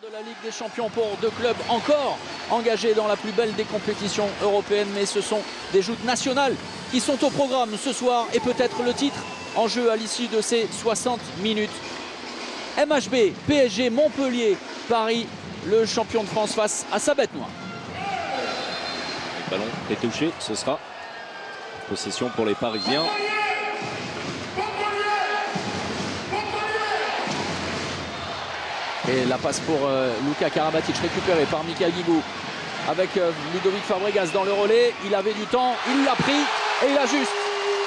De la Ligue des Champions pour deux clubs encore engagés dans la plus belle des compétitions européennes, mais ce sont des joutes nationales qui sont au programme ce soir et peut-être le titre en jeu à l'issue de ces 60 minutes. MHB, PSG, Montpellier, Paris, le champion de France face à sa bête noire. Le ballon est touché, ce sera possession pour les Parisiens. Et la passe pour Luka Karabatic, récupéré par Michael Guigou avec Ludovic Fabregas dans le relais. Il avait du temps, il l'a pris et il a juste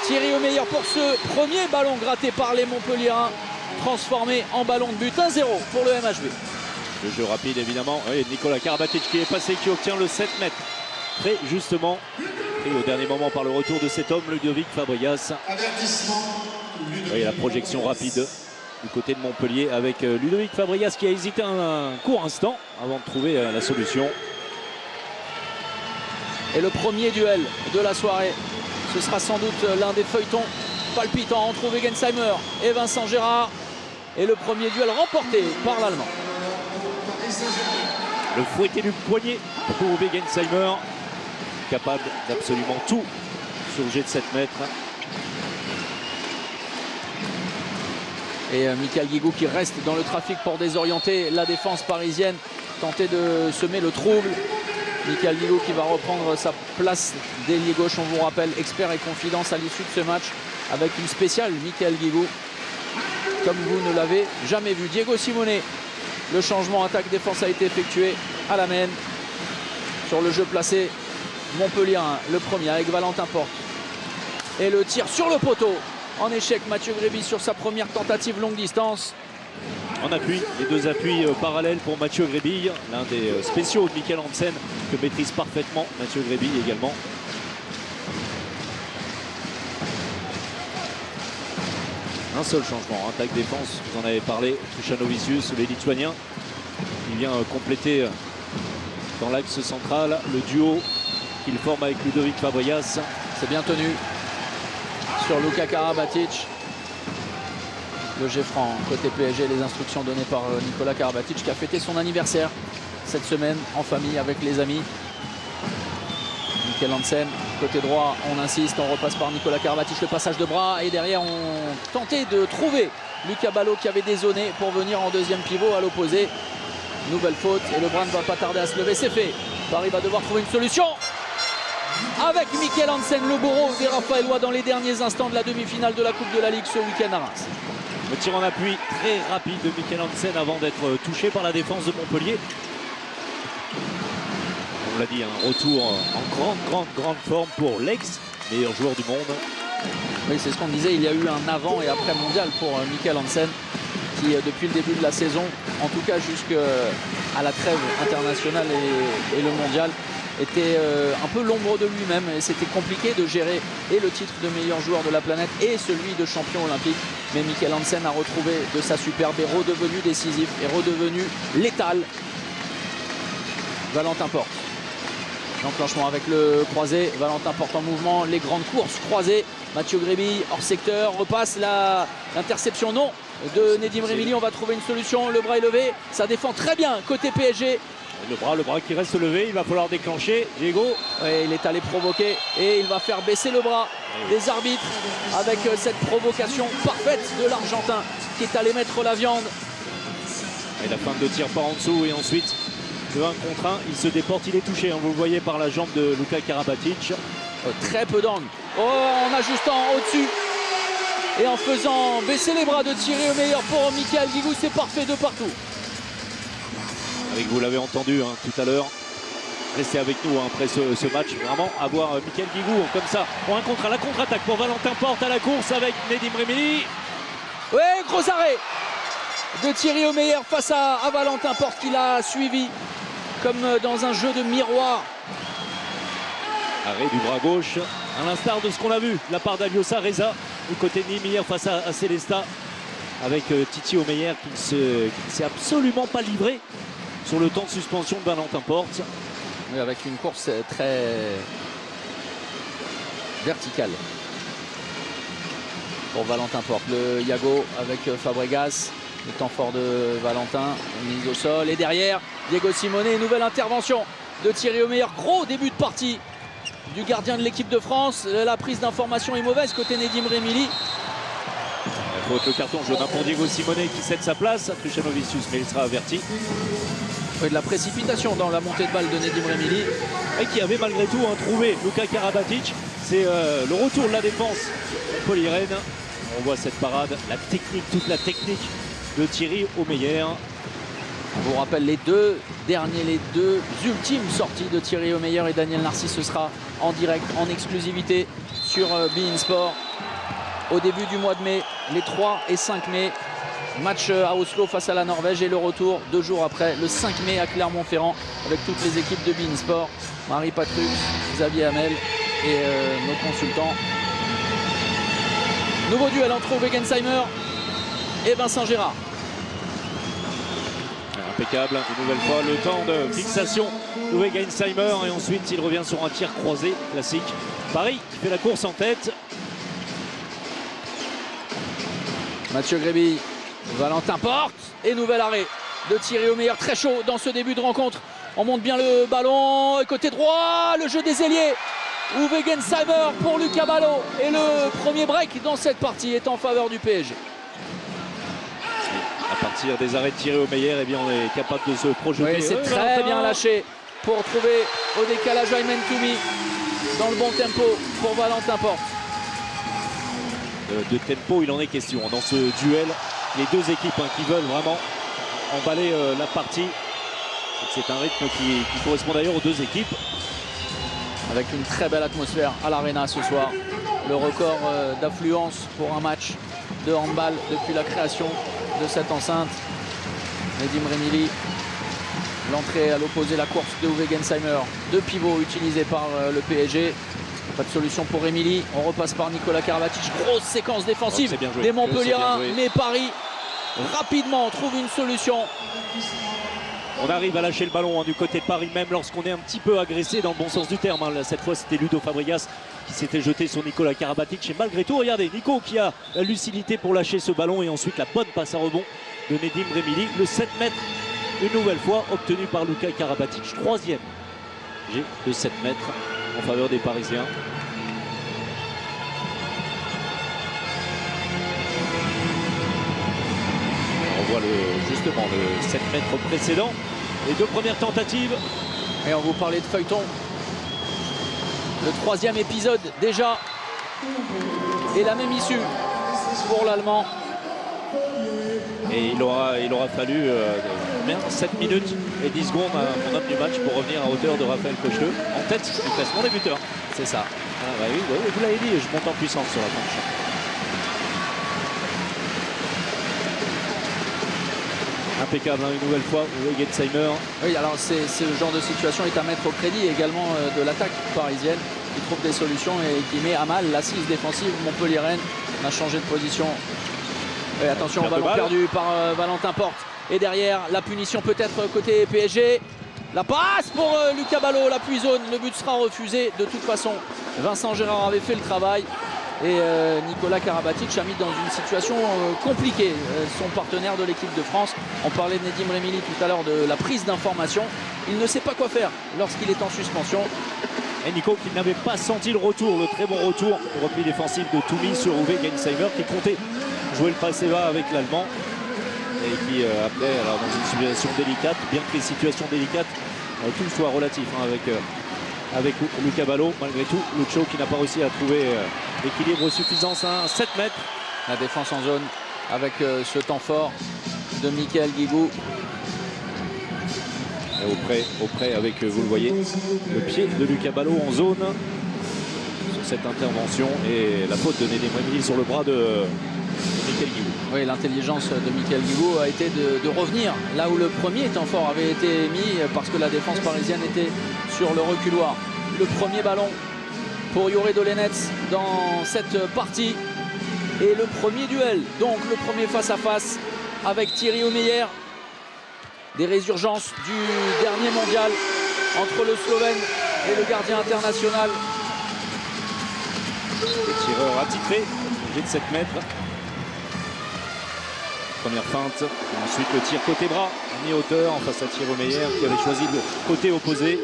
Thierry Omeyer pour ce premier ballon gratté par les Montpelliérains, transformé en ballon de but. 1-0 pour le MHB. Le jeu rapide évidemment, oui, Nicolas Karabatic qui est passé, qui obtient le 7 mètres. Très justement, et au dernier moment par le retour de cet homme, Ludovic Fabregas. Oui, la projection rapide du côté de Montpellier avec Ludovic Fabregas qui a hésité un court instant avant de trouver la solution. Et le premier duel de la soirée, ce sera sans doute l'un des feuilletons palpitants entre Wegensheimer et Vincent Gérard. Et le premier duel remporté par l'Allemand. Le fouetté du poignet pour Wegensheimer, capable d'absolument tout sur le jet de 7 mètres. Et Michael Guigou qui reste dans le trafic pour désorienter la défense parisienne, tenter de semer le trouble. Michael Guigou qui va reprendre sa place d'ailier gauche, on vous rappelle, expert et confidence à l'issue de ce match avec une spéciale Michael Guigou, comme vous ne l'avez jamais vu. Diego Simone, le changement attaque-défense a été effectué à la main sur le jeu placé Montpellier, le premier avec Valentin Porte. Et le tir sur le poteau. En échec, Mathieu Gréby sur sa première tentative longue distance. En appui, les deux appuis parallèles pour Mathieu Gréby, l'un des spéciaux de Mikkel Hansen que maîtrise parfaitement Mathieu Gréby également. Un seul changement, attaque-défense, vous en avez parlé, Truchanovicius, le Lituanien, qui vient compléter dans l'axe central le duo qu'il forme avec Ludovic Fabregas. C'est bien tenu sur Luka Karabatic. Le jet franc côté PSG, les instructions données par Nicolas Karabatic qui a fêté son anniversaire cette semaine en famille avec les amis. Mikkel Hansen, côté droit, on insiste, on repasse par Nicolas Karabatic, le passage de bras et derrière on tentait de trouver Lucas Ballot qui avait dézonné pour venir en deuxième pivot à l'opposé. Nouvelle faute et le bras ne va pas tarder à se lever, c'est fait. Paris va devoir trouver une solution avec Mikkel Hansen, le bourreau des Raphaélois dans les derniers instants de la demi-finale de la Coupe de la Ligue ce week-end à Reims. Le tir en appui très rapide de Mikkel Hansen avant d'être touché par la défense de Montpellier. On l'a dit, un retour en grande forme pour l'ex-meilleur joueur du monde. Oui, c'est ce qu'on disait, il y a eu un avant et après mondial pour Mikkel Hansen qui depuis le début de la saison, en tout cas jusqu'à la trêve internationale et le mondial, était un peu l'ombre de lui-même et c'était compliqué de gérer et le titre de meilleur joueur de la planète et celui de champion olympique. Mais Mikkel Hansen a retrouvé de sa superbe, est redevenu décisif, est redevenu létal. Valentin Porte. L'enclenchement avec le croisé, Valentin Porte en mouvement, les grandes courses croisées. Mathieu Gréby hors secteur, repasse l'interception non de Nedim Remili. On va trouver une solution, le bras est levé, ça défend très bien côté PSG. Le bras qui reste levé, il va falloir déclencher. Diego. Ouais, il est allé provoquer et il va faire baisser le bras des arbitres avec cette provocation parfaite de l'Argentin qui est allé mettre la viande. Et la fin de tir par en dessous et ensuite le 1 contre 1, il se déporte, il est touché, hein, vous le voyez par la jambe de Luka Karabatic. Très peu d'angle. Oh, en ajustant au-dessus et en faisant baisser les bras de Thierry Omeyer pour Michael Guigou, c'est parfait de partout. Avec vous l'avez entendu hein, tout à l'heure, restez avec nous hein, après ce match, vraiment avoir Michael Guigou comme ça pour un contre, la contre-attaque pour Valentin Porte à la course avec Nedim Remili. Ouais, gros arrêt de Thierry Omeyer face à Valentin Porte qui l'a suivi comme dans un jeu de miroir. Arrêt du bras gauche, à l'instar de ce qu'on a vu de la part d'Aliosa Reza du côté de Nimir face à Célesta avec Titi Omeyer qui ne s'est absolument pas livré sur le temps de suspension de Valentin Porte. Oui, avec une course très verticale pour Valentin Porte. Le Yago avec Fabregas. Le temps fort de Valentin, mise au sol. Et derrière, Diego Simone, nouvelle intervention de Thierry Omeyer. Gros début de partie du gardien de l'équipe de France. La prise d'information est mauvaise côté Nedim Remili. Faute, le carton jaune pour Diego Simone qui cède sa place à Truchanovicius, mais il sera averti. De la précipitation dans la montée de balle de Nedim Remili. Et qui avait malgré tout trouvé Luka Karabatic. C'est le retour de la défense Paul-Irène. On voit cette parade, la technique, toute la technique de Thierry Omeyer. On vous rappelle les deux ultimes sorties de Thierry Omeyer et Daniel Narcisse. Ce sera en direct, en exclusivité sur beIN Sport au début du mois de mai, les 3 et 5 mai. Match à Oslo face à la Norvège et le retour 2 jours après, le 5 mai à Clermont-Ferrand avec toutes les équipes de beIN Sport. Marie Patrux, Xavier Hamel et nos consultants. Nouveau duel entre Uwe Gensheimer et Vincent Gérard. Impeccable, une nouvelle fois le temps de fixation Uwe Gensheimer et ensuite il revient sur un tir croisé classique. Paris qui fait la course en tête. Mathieu Gréby, Valentin porte et nouvel arrêt de Thierry Omeyer, très chaud dans ce début de rencontre. On monte bien le ballon et côté droit, le jeu des ailiers. Uwe Gensheimer pour Luca Ballo et le premier break dans cette partie est en faveur du PSG. À partir des arrêts de Thierry Omeyer, eh bien on est capable de se projeter. Oui, c'est très bien lâché pour trouver au décalage Aymen Toumi dans le bon tempo pour Valentin Porte. De tempo, il en est question dans ce duel. Les deux équipes qui veulent vraiment emballer la partie. C'est un rythme qui correspond d'ailleurs aux deux équipes. Avec une très belle atmosphère à l'Arena ce soir. Le record d'affluence pour un match de handball depuis la création de cette enceinte. Nedim Remili, l'entrée à l'opposé, la course de Uwe Gensheimer. Deux pivots utilisés par le PSG. Pas de solution pour Remili. On repasse par Nicolas Karabatic. Grosse séquence défensive des Montpelliérains. Mais Paris, rapidement, trouve une solution. On arrive à lâcher le ballon du côté de Paris, même lorsqu'on est un petit peu agressé dans le bon sens du terme. Cette fois, c'était Ludo Fabregas qui s'était jeté sur Nicolas Karabatic. Et malgré tout, regardez, Nico qui a la lucidité pour lâcher ce ballon et ensuite la bonne passe à rebond de Nedim Remili. Le 7 mètres, une nouvelle fois, obtenu par Luka Karabatic. Troisième G de 7 mètres en faveur des Parisiens. On voit justement le 7 mètres précédent. Les deux premières tentatives. Et on vous parlait de feuilleton. Le troisième épisode déjà. Et la même issue pour l'Allemand. Et il aura fallu 7 minutes et 10 secondes à mon homme du match pour revenir à hauteur de Raphaël Cocheleux en tête du classement des buteurs. C'est ça. Ah, bah oui, vous l'avez dit, je monte en puissance sur la planche. Impeccable, une nouvelle fois, Uwe Gensheimer. Oui, alors ce genre de situation est à mettre au crédit également de l'attaque parisienne qui trouve des solutions et qui met à mal l'assise défensive montpelliéraine. On a changé de position. Et attention, ballon perdu par Valentin Porte. Et derrière, la punition peut-être côté PSG. La passe pour Luca Ballo, la zone. Le but sera refusé. De toute façon, Vincent Gérard avait fait le travail. Et Nicolas Karabatic a mis dans une situation compliquée son partenaire de l'équipe de France. On parlait de Nedim Remili tout à l'heure de la prise d'information. Il ne sait pas quoi faire lorsqu'il est en suspension. Et Nico qui n'avait pas senti le retour, le très bon retour au repli défensif de Toumi sur Uwe Gensheimer qui comptait jouer le passé bas avec l'Allemand. Et qui appelait alors, dans une situation délicate, bien que les situations délicates, tout soit relatif avec Luca Ballo. Malgré tout, Lucho qui n'a pas réussi à trouver l'équilibre suffisant, à 7 mètres. La défense en zone avec ce temps fort de Michael Guigou. Et auprès avec, vous le voyez, le pied de Luca Ballo en zone sur cette intervention. Et la faute de Nedim Remili sur le bras de Michael Guigou. Oui, l'intelligence de Michael Guigou a été de revenir là où le premier temps fort avait été mis parce que la défense parisienne était sur le reculoir. Le premier ballon pour Joré Dolenets dans cette partie. Et le premier duel, donc le premier face-à-face avec Thierry Omeyer. Des résurgences du dernier mondial entre le Slovène et le gardien international. Le tireur attitré, j'ai de 7 mètres. première feinte. Et ensuite le tir côté bras, mi-hauteur face à Thierry Meyer qui avait choisi le côté opposé.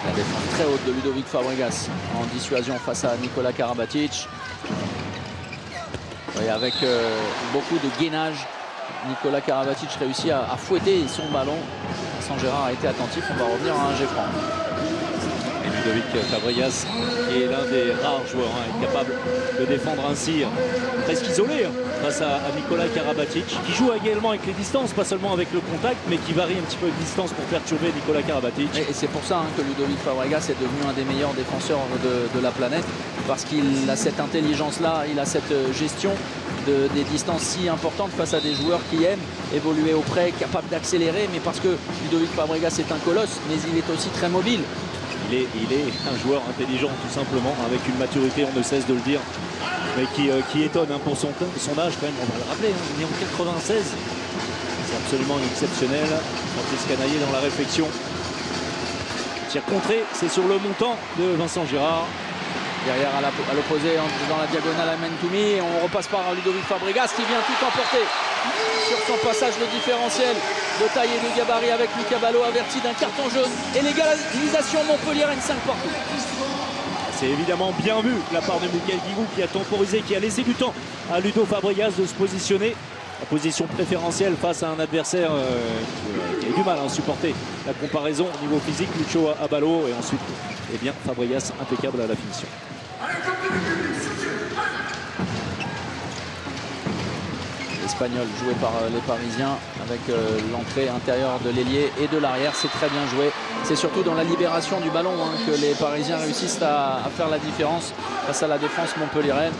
La défense très haute de Ludovic Fabregas en dissuasion face à Nikola Karabatic. Et avec beaucoup de gainage, Nikola Karabatic réussit à fouetter son ballon. Vincent Gérard a été attentif, on va revenir à un jet franc. Et Ludovic Fabregas, qui est l'un des rares joueurs capable de défendre ainsi, presque isolé face à Nikola Karabatic, qui joue également avec les distances, pas seulement avec le contact, mais qui varie un petit peu de distance pour perturber Nikola Karabatic. Et c'est pour ça que Ludovic Fabregas est devenu un des meilleurs défenseurs de la planète, parce qu'il a cette intelligence-là, il a cette gestion des distances si importantes face à des joueurs qui aiment évoluer au près, capables d'accélérer, mais parce que Ludovic Fabregas est un colosse, mais il est aussi très mobile. Il est un joueur intelligent tout simplement, avec une maturité, on ne cesse de le dire, mais qui étonne pour son âge quand même, on va le rappeler, il est en 96, c'est absolument exceptionnel. Patrice Canaillé dans la réflexion. Tir contré, c'est sur le montant de Vincent Gérard. Derrière à l'opposé, dans la diagonale à Mentoumi, on repasse par Ludovic Fabregas qui vient tout emporter sur son passage, le différentiel de taille et de gabarit avec Lucas Ballot averti d'un carton jaune et l'égalisation montpelliéraine 5 partout. C'est évidemment bien vu de la part de Michael Guigou qui a temporisé, qui a laissé du temps à Ludo Fabregas de se positionner. La position préférentielle face à un adversaire qui a eu du mal à supporter la comparaison au niveau physique. Lucho à Ballot et ensuite eh bien, Fabregas impeccable à la finition. L'Espagnol joué par les Parisiens avec l'entrée intérieure de l'ailier et de l'arrière, c'est très bien joué. C'est surtout dans la libération du ballon que les Parisiens réussissent à faire la différence face à la défense montpelliéraine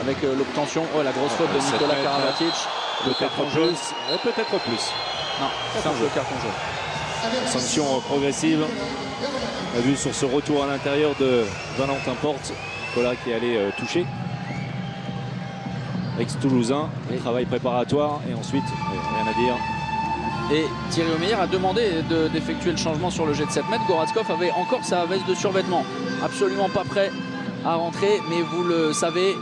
avec l'obtention, la grosse faute de Nikola Karabatic. Peut-être plus. Peut-être plus. Non, simple carton jaune. Sanction progressive. On a vu sur ce retour à l'intérieur de Valentin Porte, Nicolas qui allait toucher. Ex-Toulousain, travail préparatoire et ensuite, rien à dire. Et Thierry Omeyer a demandé d'effectuer le changement sur le jet de 7 mètres. Goratskov avait encore sa veste de survêtement. Absolument pas prêt à rentrer, mais vous le savez,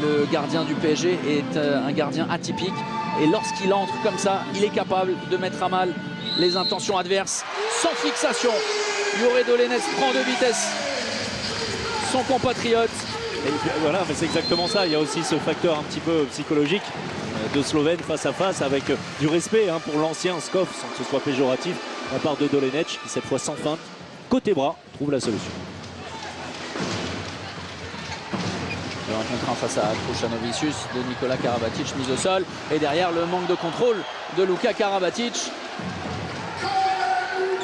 le gardien du PSG est un gardien atypique. Et lorsqu'il entre comme ça, il est capable de mettre à mal les intentions adverses. Sans fixation, Yoré Dolenec prend de vitesse son compatriote. Et voilà, mais c'est exactement ça. Il y a aussi ce facteur un petit peu psychologique de Slovène face à face avec du respect pour l'ancien Skov, sans que ce soit péjoratif, de la part de Dolenec qui cette fois sans feinte, côté bras, trouve la solution. Le 1 contre 1 face à Truchanovicius de Nikola Karabatic, mise au sol. Et derrière, le manque de contrôle de Luka Karabatic.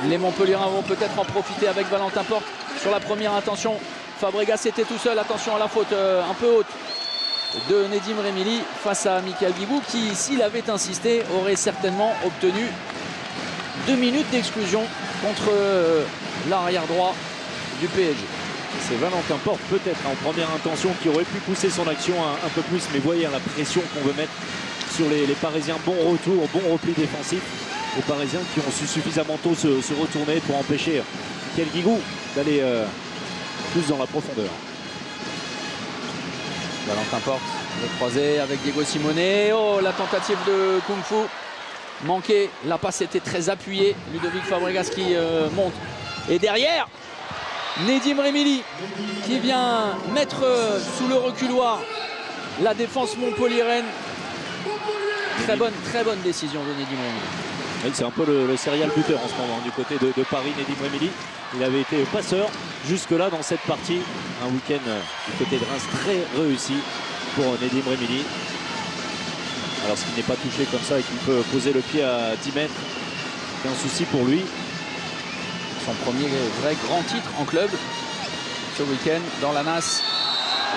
Les Montpelliérains vont peut-être en profiter avec Valentin Porte sur la première intention. Fabregas était tout seul, attention à la faute un peu haute de Nedim Remili face à Michael Guigou qui, s'il avait insisté, aurait certainement obtenu 2 minutes d'exclusion contre l'arrière droit du PSG. C'est Valentin Porte peut-être en première intention qui aurait pu pousser son action un peu plus, mais voyez la pression qu'on veut mettre sur les Parisiens. Bon retour, bon repli défensif. Les Parisiens qui ont su suffisamment tôt se retourner pour empêcher Michael Guigou d'aller plus dans la profondeur. Valentin Porte, le croisé avec Diego Simone. Oh, la tentative de Kung Fu manquée. La passe était très appuyée. Ludovic Fabregas qui monte. Et derrière, Nedim Remili qui vient mettre sous le reculoir la défense montpelliéraine. Très bonne décision de Nedim Remili. Oui, c'est un peu le serial buteur en ce moment du côté de Paris, Nedim Remili. Il avait été passeur jusque-là dans cette partie. Un week-end du côté de Reims très réussi pour Nedim Remili. Alors s'il n'est pas touché comme ça et qu'il peut poser le pied à 10 mètres, c'est un souci pour lui. Son premier vrai grand titre en club ce week-end dans la NAS.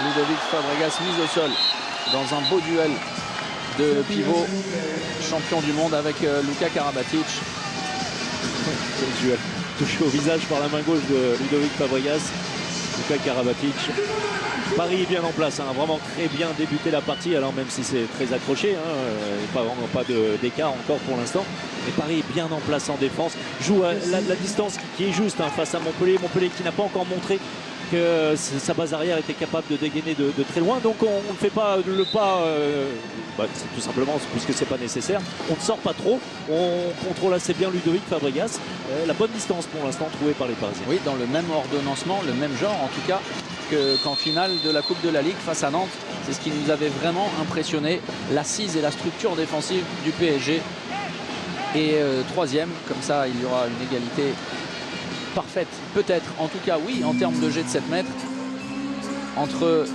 Ludovic Fabregas mise au sol dans un beau duel de pivot, champion du monde avec Luka Karabatic. Quel duel. Touché au visage par la main gauche de Ludovic Fabregas. Luka Karabatic. Paris est bien en place, vraiment très bien débuté la partie, alors même si c'est très accroché, pas d'écart encore pour l'instant. Mais Paris est bien en place en défense, joue à la distance qui est juste face à Montpellier. Montpellier qui n'a pas encore montré que sa base arrière était capable de dégainer de très loin. Donc on ne fait pas le pas, tout simplement puisque c'est pas nécessaire. On ne sort pas trop, on contrôle assez bien Ludovic Fabregas. La bonne distance pour l'instant trouvée par les Parisiens. Oui, dans le même ordonnancement, le même genre en tout cas qu'en finale de la Coupe de la Ligue face à Nantes. C'est ce qui nous avait vraiment impressionné, l'assise et la structure défensive du PSG. Et troisième, comme ça il y aura une égalité parfaite, peut-être, en tout cas oui, en termes de jet de 7 mètres entre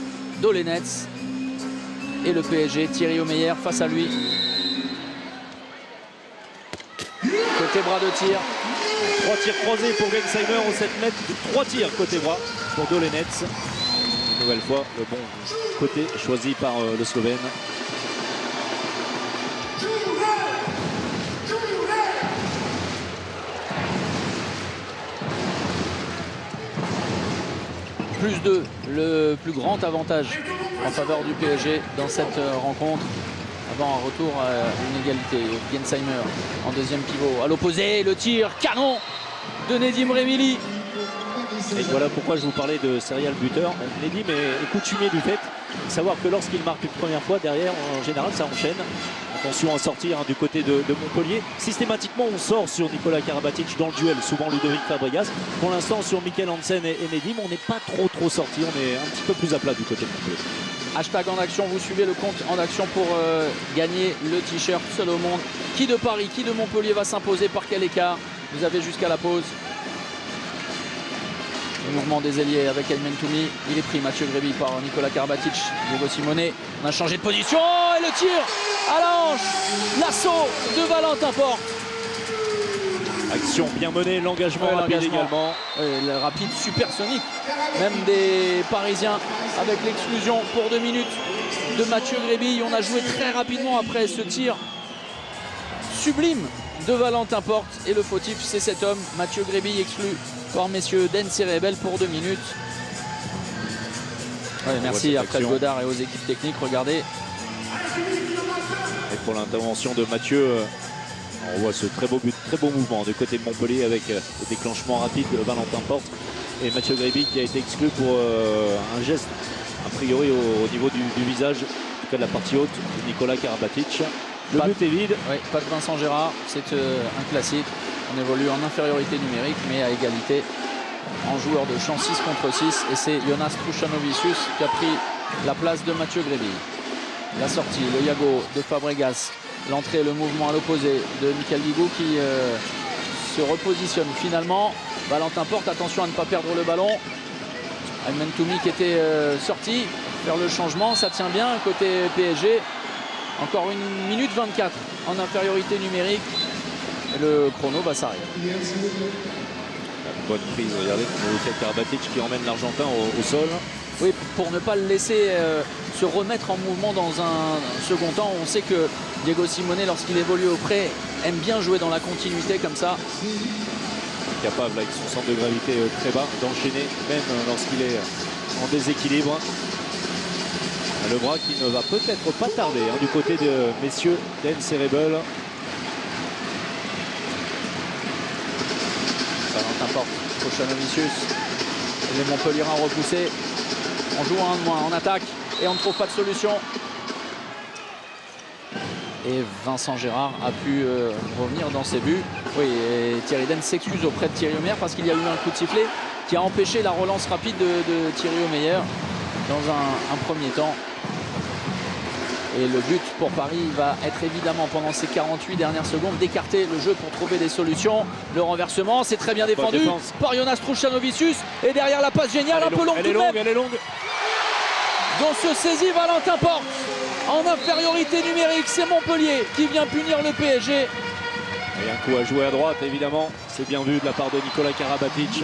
Dolenets et le PSG. Thierry Omeyer face à lui. Côté bras de tir. 3 tirs croisés pour Gensheimer au 7 mètres, 3 tirs côté bras pour Dolenets. Une nouvelle fois, le bon côté choisi par le Slovène. Plus 2, le plus grand avantage en faveur du PSG dans cette rencontre. Avant un retour à une égalité. Gensheimer en deuxième pivot. À l'opposé, le tir canon de Nedim Remili. Et voilà pourquoi je vous parlais de serial buteur. Nedim est coutumier du fait de savoir que lorsqu'il marque une première fois, derrière, en général, ça enchaîne. Attention à sortir du côté de Montpellier. Systématiquement, on sort sur Nicolas Karabatic dans le duel, souvent Ludovic Fabregas. Pour l'instant, sur Mikkel Hansen et Nedim, on n'est pas trop sorti. On est un petit peu plus à plat du côté de Montpellier. Hashtag en action, vous suivez le compte en action pour gagner le t-shirt seul au monde. Qui de Paris, qui de Montpellier va s'imposer, par quel écart? Vous avez jusqu'à la pause. Le mouvement des ailiers avec El Mentoumi. Il est pris, Mathieu Gréby, par Nicolas Karabatic. Diego Simone. On a changé de position. Oh, et le tir à la hanche. L'assaut de Valentin Porte. Action bien menée, l'engagement rapide également. Le rapide supersonique. Même des Parisiens avec l'exclusion pour 2 minutes de Mathieu Gréby. On a joué très rapidement après ce tir sublime de Valentin Porte. Et le fautif, c'est cet homme, Mathieu Gréby, exclu par messieurs Dens et Rebel pour 2 minutes. Ouais, merci à Fred Godard et aux équipes techniques. Regardez. Et pour l'intervention de Mathieu, on voit ce très beau but, très beau mouvement du côté de Montpellier avec le déclenchement rapide de Valentin Porte et Mathieu Gréby qui a été exclu pour un geste a priori au niveau du visage, en tout cas de la partie haute de Nicolas Karabatic. Le but est vide. Oui, pas de Vincent Gérard, c'est un classique. On évolue en infériorité numérique mais à égalité en joueur de champ 6 contre 6 et c'est Jonas Truchanovicius qui a pris la place de Mathieu Gréby. La sortie, le Yago de Fabregas, l'entrée, le mouvement à l'opposé de Mikkel Guigou qui se repositionne finalement. Valentin Porte, attention à ne pas perdre le ballon. El Mentoumi qui était sorti faire le changement, ça tient bien côté PSG. Encore 1 minute 24 en infériorité numérique. Et le chrono va s'arrêter. Bonne prise, regardez, Karabatic qui emmène l'Argentin au sol. Oui, pour ne pas le laisser se remettre en mouvement dans un second temps. On sait que Diego Simone, lorsqu'il évolue au près, aime bien jouer dans la continuité comme ça. Capable avec son centre de gravité très bas d'enchaîner même lorsqu'il est en déséquilibre. Le bras qui ne va peut-être pas tarder du côté de messieurs Dens et Rebel. Valentin Porte, Truchanovicius. Les Montpellierins repoussés. On joue un de moins en attaque et on ne trouve pas de solution. Et Vincent Gérard a pu revenir dans ses buts. Oui, et Thierry Dens s'excuse auprès de Thierry Omeyer parce qu'il y a eu un coup de sifflet qui a empêché la relance rapide de Thierry Omeyer dans un premier temps. Et le but pour Paris va être évidemment pendant ces 48 dernières secondes d'écarter le jeu pour trouver des solutions. Le renversement, c'est très bien défendu par Jonas Truchanovicius. Et derrière la passe géniale, un peu longue tout de même. Elle est longue. Dont se saisit Valentin Porte. En infériorité numérique, c'est Montpellier qui vient punir le PSG. Et un coup à jouer à droite, évidemment. C'est bien vu de la part de Nicolas Karabatic.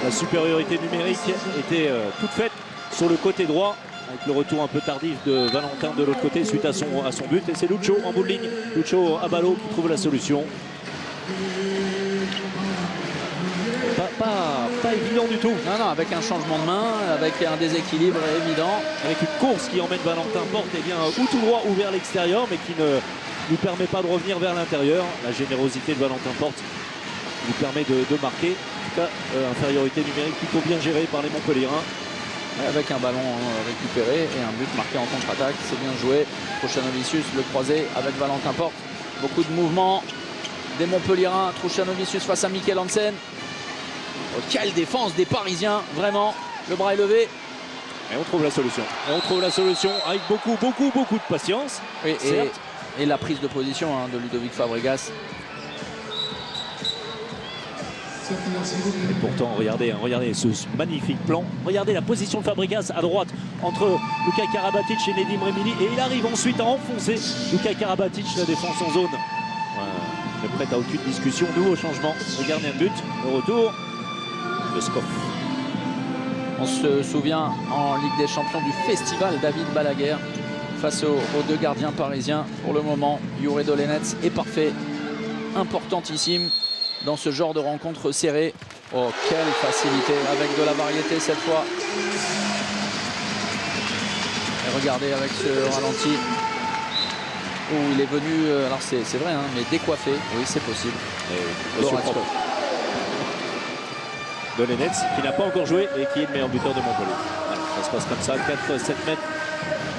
La supériorité numérique était toute faite sur le côté droit. Avec le retour un peu tardif de Valentin de l'autre côté suite à son but. Et c'est Lucho en bout de ligne. Lucho Abalo qui trouve la solution. Pas évident du tout. Non, avec un changement de main, avec un déséquilibre évident. Avec une course qui emmène Valentin Porte ou tout droit ou vers l'extérieur, mais qui ne lui permet pas de revenir vers l'intérieur. La générosité de Valentin Porte lui permet de marquer. tout cas, infériorité numérique plutôt bien gérée par les Montpelliérains. Avec un ballon récupéré et un but marqué en contre-attaque. C'est bien joué. Truchanovicius, le croisé avec Valentin Porte. Beaucoup de mouvements des Montpelliérains. Truchanovicius face à Mikkel Hansen. Oh, quelle défense des Parisiens, vraiment. Le bras est levé. Et on trouve la solution. Et on trouve la solution avec beaucoup de patience. Oui, et la prise de position de Ludovic Fabregas. Et pourtant, regardez ce magnifique plan. Regardez la position de Fabregas à droite entre Luka Karabatic et Nedim Remili. Et il arrive ensuite à enfoncer Luka Karabatic, la défense en zone. Voilà, est prête à aucune discussion. Nouveau changement. Regardez un but. Le retour de Skov. On se souvient en Ligue des Champions du festival David Balaguer face aux deux gardiens parisiens. Pour le moment, Jure Dolenec est parfait, importantissime dans ce genre de rencontre serrée. Oh, quelle facilité, avec de la variété cette fois. Et regardez avec ce ralenti où il est venu, alors c'est vrai, mais décoiffé. Oui, c'est possible. Dolenec qui n'a pas encore joué et qui est le meilleur buteur de Montpellier. Voilà, ça se passe comme ça, 4-7 mètres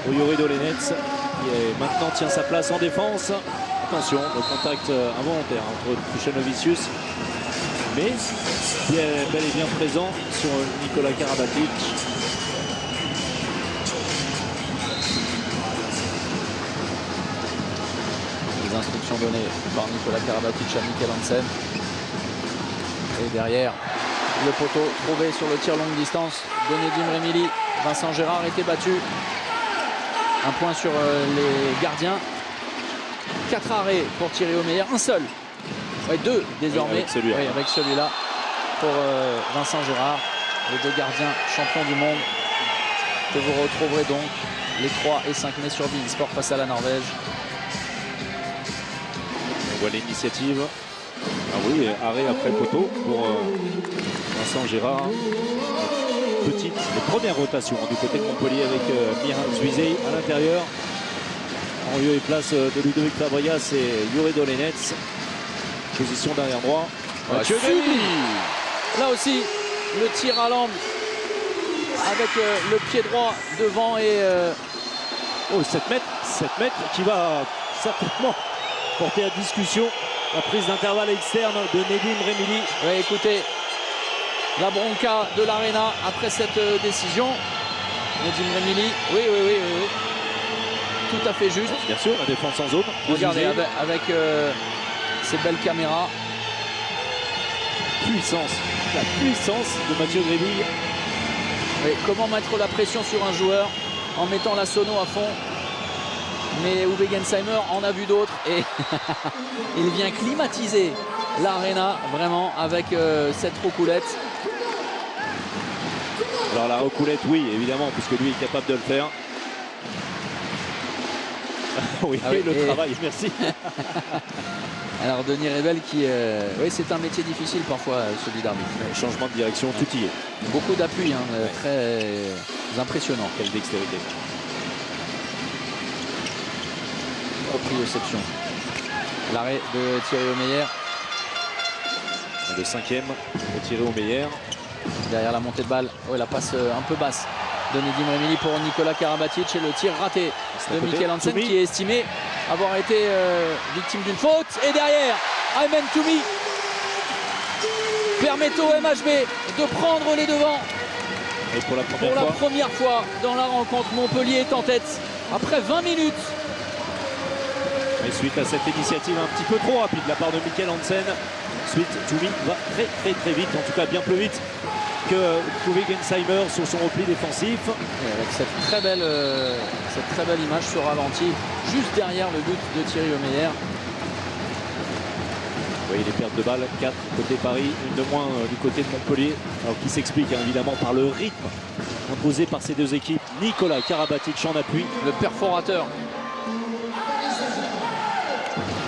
pour Jure Dolenec qui maintenant tient sa place en défense. Attention, le contact involontaire entre Truchanovicius, mais qui est bel et bien présent sur Nikola Karabatic. Les instructions données par Nikola Karabatic à Mikkel Hansen. Et derrière, le poteau trouvé sur le tir longue distance de Nedim Remili. Vincent Gérard était battu. Un point sur les gardiens. 4 arrêts pour tirer au meilleur. Un seul. Ouais, 2 désormais. Oui, avec celui-là pour Vincent Gérard. Les 2 gardiens champions du monde. Que vous retrouverez donc les 3 et 5 mai sur beIN Sport face à la Norvège. On voit l'initiative. Ah oui, arrêt après poteau pour Vincent Gérard. Petite, première rotation du côté de Montpellier avec Miral Zuizey à l'intérieur. En lieu et place de Ludovic Fabregas et Jure Dolenec. Position derrière droit. Là aussi, le tir à l'angle avec le pied droit devant et... 7 mètres qui va certainement porter à discussion la prise d'intervalle externe de Nedim Remili. Oui, écoutez, la bronca de l'Arena après cette décision. Nedim Remili, oui. Tout à fait juste. Bien sûr, la défense en zone. Regardez avec ces belles caméras. La puissance de Mathieu Grébille. Oui, comment mettre la pression sur un joueur en mettant la sono à fond. Mais Uwe Gensheimer en a vu d'autres et il vient climatiser l'Arena vraiment avec cette roucoulette. Alors la roucoulette, oui, évidemment, puisque lui est capable de le faire. Oui, le travail, merci. Alors Denis Rebel qui... oui, c'est un métier difficile parfois, celui d'arbitre. Changement de direction, tout y est. Beaucoup d'appui, très impressionnant. Quelle dextérité. Proprioception. L'arrêt de Thierry Omeyer. Le 5e de Thierry Omeyer. Derrière la montée de balle, la passe un peu basse de Nedim Remili pour Nikola Karabatic et le tir raté de Mikkel Hansen qui est estimé avoir été victime d'une faute. Et derrière, Aymen Toumi permet au MHB de prendre les devants. Et pour la première fois dans la rencontre, Montpellier est en tête après 20 minutes. Et suite à cette initiative un petit peu trop rapide de la part de Mikkel Hansen, Toumi va très vite, en tout cas bien plus vite que Uwe Gensheimer sur son repli défensif. Et avec cette très belle image sur ralenti, juste derrière le but de Thierry Omeyer. Vous voyez les pertes de balles, 4 côté Paris, une de moins du côté de Montpellier. Alors qui s'explique évidemment par le rythme imposé par ces deux équipes. Nikola Karabatic en appui. Le perforateur.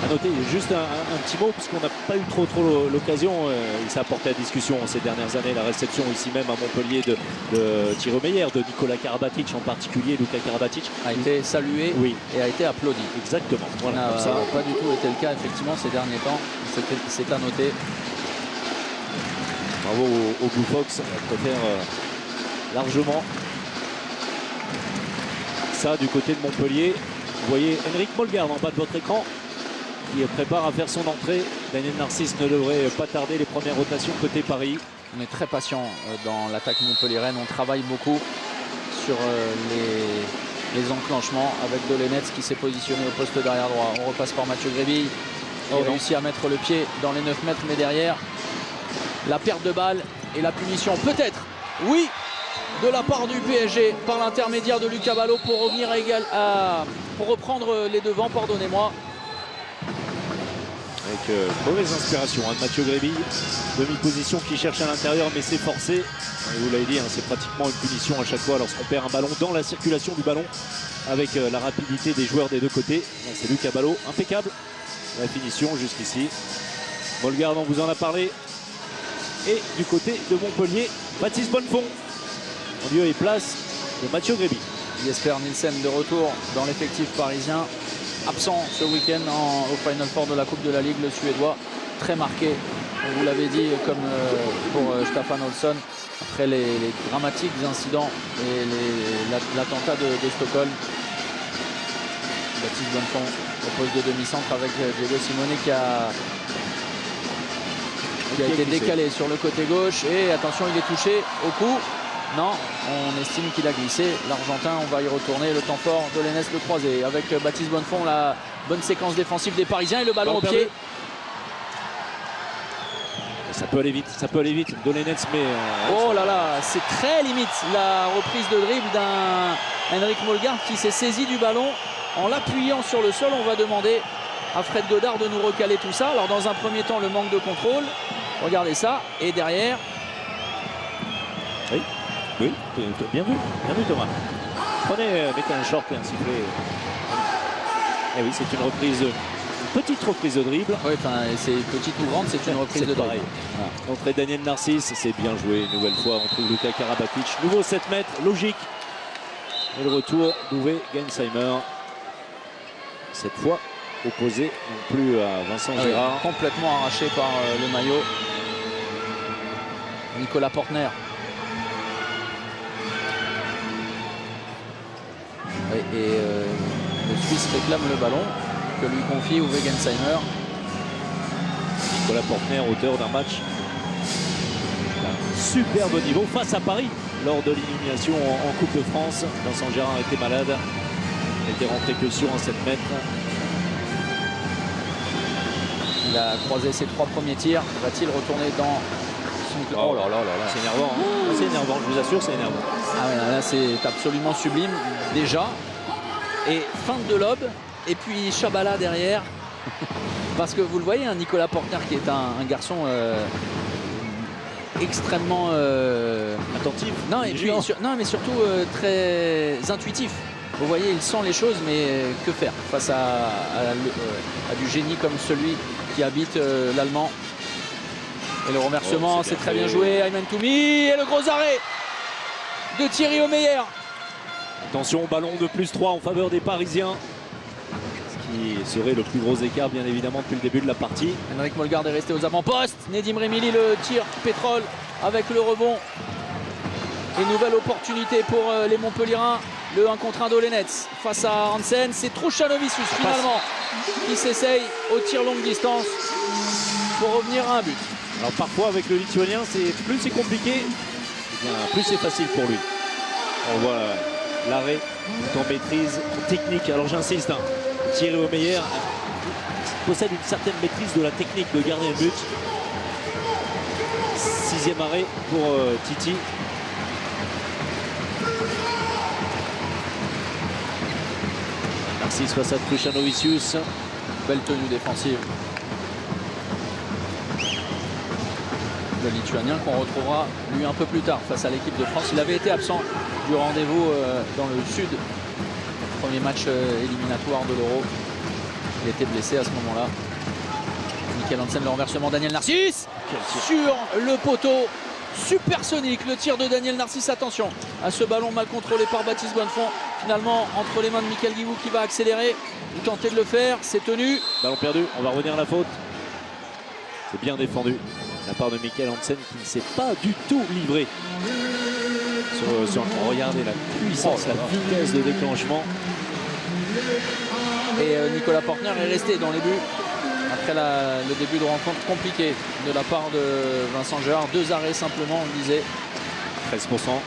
À noter juste un petit mot, puisqu'on n'a pas eu trop l'occasion, il s'est apporté à discussion ces dernières années, la réception ici même à Montpellier de Thierry Omeyer, de Nikola Karabatic en particulier. Luka Karabatic a été salué et a été applaudi. Exactement. Voilà, ça n'a pas du tout été le cas effectivement ces derniers temps, c'est à noter. Bravo au Blue Fox, on préfère largement ça du côté de Montpellier. Vous voyez Henrik Molgaard en bas de votre écran qui prépare à faire son entrée. Daniel Narcisse ne devrait pas tarder, les premières rotations côté Paris. On est très patient dans l'attaque montpelliéraine. On travaille beaucoup sur les enclenchements avec Dolenets qui s'est positionné au poste d'arrière droit. On repasse par Mathieu Gréville qui a réussi à mettre le pied dans les 9 mètres, mais derrière la perte de balle et la punition peut-être, oui, de la part du PSG par l'intermédiaire de Lucas Ballot pour revenir pour reprendre les devants, pardonnez-moi. Avec mauvaise inspiration de Mathieu Gréville, demi-position qui cherche à l'intérieur mais c'est forcé. Et vous l'avez dit, hein, c'est pratiquement une punition à chaque fois lorsqu'on perd un ballon dans la circulation du ballon avec la rapidité des joueurs des deux côtés. C'est Lucas Ballot, impeccable. La finition jusqu'ici. Molgaard, on vous en a parlé. Et du côté de Montpellier, Baptiste Bonnefond en lieu et place de Mathieu Gréville. Jesper Nielsen de retour dans l'effectif parisien, absent ce week-end au Final Four de la Coupe de la Ligue, le Suédois, très marqué, on vous l'avait dit, comme pour Staffan Olsson, après les dramatiques incidents et l'attentat de Stockholm. Baptiste Bonnefond au poste de demi-centre avec Diego Simone qui a été décalé sur le côté gauche et attention, il est touché au cou. Non, on estime qu'il a glissé. L'Argentin, on va y retourner. Le temps fort de Lennes le croisé avec Baptiste Bonnefond, la bonne séquence défensive des Parisiens et le ballon au pied. Ça peut aller vite, ça peut aller vite. Dolenets, mais oh là là, c'est très limite la reprise de dribble d'un Henrik Molgaard qui s'est saisi du ballon en l'appuyant sur le sol. On va demander à Fred Godard de nous recaler tout ça. Alors dans un premier temps, le manque de contrôle. Regardez ça. Et derrière. Oui, oui, bien vu Thomas. Prenez, mettez un short et un sifflet. Et oui, c'est une reprise, une petite reprise de dribble. Oui, enfin, c'est petite ou grande, c'est une reprise de dribble. Voilà. Entrée Daniel Narcisse, c'est bien joué. Une nouvelle fois, on trouve Luka Karabatic. Nouveau 7 mètres, logique. Et le retour d'Uwe Gensheimer. Cette fois, opposé non plus à Vincent Gérard. Complètement arraché par le maillot. Nicolas Portner. Et le Suisse réclame le ballon que lui confie Uwe Gensheimer. Nicolas Portner, auteur d'un match d'un superbe niveau face à Paris lors de l'élimination en Coupe de France. Vincent Gérard était malade. Il était rentré que sur un 7 mètres. Il a croisé ses 3 premiers tirs. Va-t-il retourner dans son... Oh là là là là. C'est énervant. Hein. C'est énervant, je vous assure, c'est énervant. Ah ouais, là c'est absolument sublime déjà. Et fin de lob. Et puis Chabala derrière. Parce que vous le voyez, hein, Nicolas Portner qui est un garçon extrêmement attentif. Non, et puis, non, mais surtout très intuitif. Vous voyez, il sent les choses, mais que faire face à du génie comme celui qui habite l'Allemand. Et le renversement, c'est très bien joué. Ayman Toumi et le gros arrêt de Thierry Omeyer. Attention, ballon de +3 en faveur des Parisiens. Ce qui serait le plus gros écart, bien évidemment, depuis le début de la partie. Henrik Molgaard est resté aux avant-postes. Nedim Remili, le tir pétrole avec le rebond. Et nouvelle opportunité pour les Montpelliérains. Le 1 contre 1 d'Olenets face à Hansen. C'est Truchanovicius finalement qui s'essaye au tir longue distance pour revenir à un but. Alors parfois avec le Lituanien, plus c'est compliqué, plus c'est facile pour lui. On voit l'arrêt en maîtrise technique. Alors j'insiste, hein, Thierry Omeyer possède une certaine maîtrise de la technique de garder un but. 6e arrêt pour Titi. Narcisse face à Truchanovicius. Belle tenue défensive. Le Lituanien qu'on retrouvera lui un peu plus tard face à l'équipe de France. Il avait été absent du rendez-vous dans le sud. Premier match éliminatoire de l'Euro. Il était blessé à ce moment-là. Michael Hansen, le renversement, Daniel Narcisse sur le poteau. Supersonique, le tir de Daniel Narcisse. Attention à ce ballon mal contrôlé par Baptiste Bonnefond. Finalement, entre les mains de Michael Guigou qui va accélérer. Il tentait de le faire, c'est tenu. Ballon perdu, on va revenir à la faute. C'est bien défendu. de la part de Mikkel Hansen qui ne s'est pas du tout livré. Regardez la puissance, la vitesse de déclenchement. Et Nicolas Portner est resté dans les buts après le début de rencontre compliqué de la part de Vincent Gérard. 2 arrêts simplement, on le disait. 13%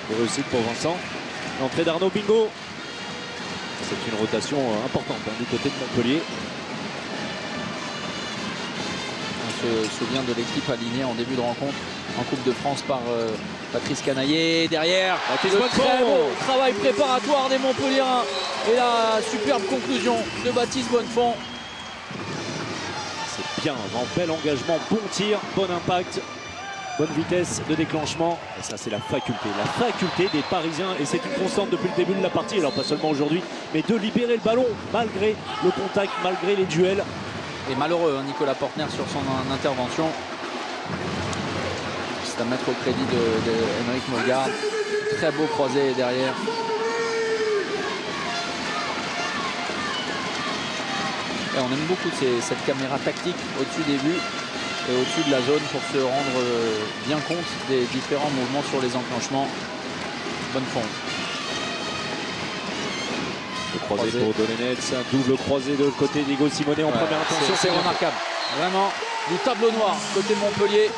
de réussite pour Vincent. L'entrée d'Arnaud Bingo. C'est une rotation importante du côté de Montpellier. On se souvient de l'équipe alignée en début de rencontre en Coupe de France par Patrice Canaillé. Derrière, le très bon travail préparatoire des Montpelliérains. Et la superbe conclusion de Baptiste Bonnefond. C'est bien, un bel engagement, bon tir, bon impact, bonne vitesse de déclenchement. Et ça, c'est la faculté des Parisiens. Et c'est une constante depuis le début de la partie, alors pas seulement aujourd'hui, mais de libérer le ballon malgré le contact, malgré les duels. Et malheureux, Nicolas Portner sur son intervention. C'est à mettre au crédit de Henrik Molgaard. Très beau croisé derrière. Et on aime beaucoup cette caméra tactique au-dessus des buts et au-dessus de la zone pour se rendre bien compte des différents mouvements sur les enclenchements. Bonnefond. Le croisé pour Dolenets, un double croisé de l'autre côté d'Igo Simonet en première intention. C'est remarquable. Vraiment du tableau noir côté Montpellier.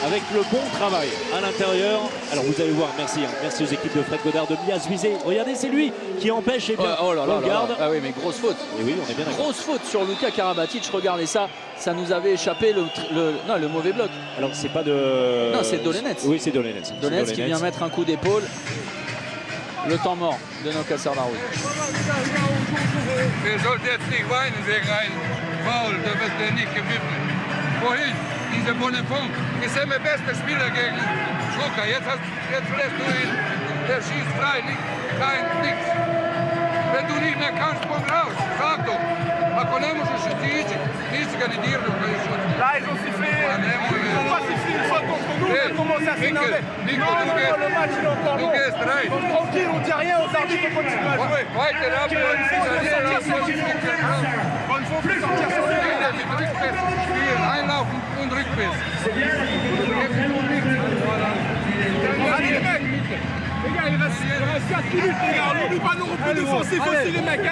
Avec le bon travail à l'intérieur. Alors vous allez voir, merci aux équipes de Fred Godard, de Mias Vizé. Regardez, c'est lui qui empêche Molgaard. Ah oui, mais grosse faute. Et oui, on est bien d'accord. Grosse faute sur Luka Karabatic. Regardez ça, ça nous avait échappé le mauvais bloc. Alors c'est pas de... Non, c'est Dolenets. Oui, c'est Dolenets. Dolenets qui vient mettre un coup d'épaule. Le temps mort de Noka Sardaroui. Wir sollten jetzt nicht weinen wegen einem Foul, da wird der nicht gepfiffen. Vorhin, dieser Bonnefond, ist der beste Spieler gegen Schlucker. Jetzt lässt du ihn, der schießt frei, nichts. Wenn du nicht mehr kannst, komm raus, sag doch. Ako ne možeš otići, nisi ga ni dirno kad je šut. Là, ils ont sifflé, ils ont pas sifflé une fois contre nous, on a commencé à s'énerver. Non, le match il est encore long. Donc tranquille, on dit rien aux arbitres, on continue à jouer. Weiter ab, Bonnefond fait sortir son Spieler mit Rückpass spielen, einlaufen und Rückpass. Allez les mecs, les gars, il reste 4 minutes, les gars. On n'oublie pas nos replis défensifs aussi, les mecs. On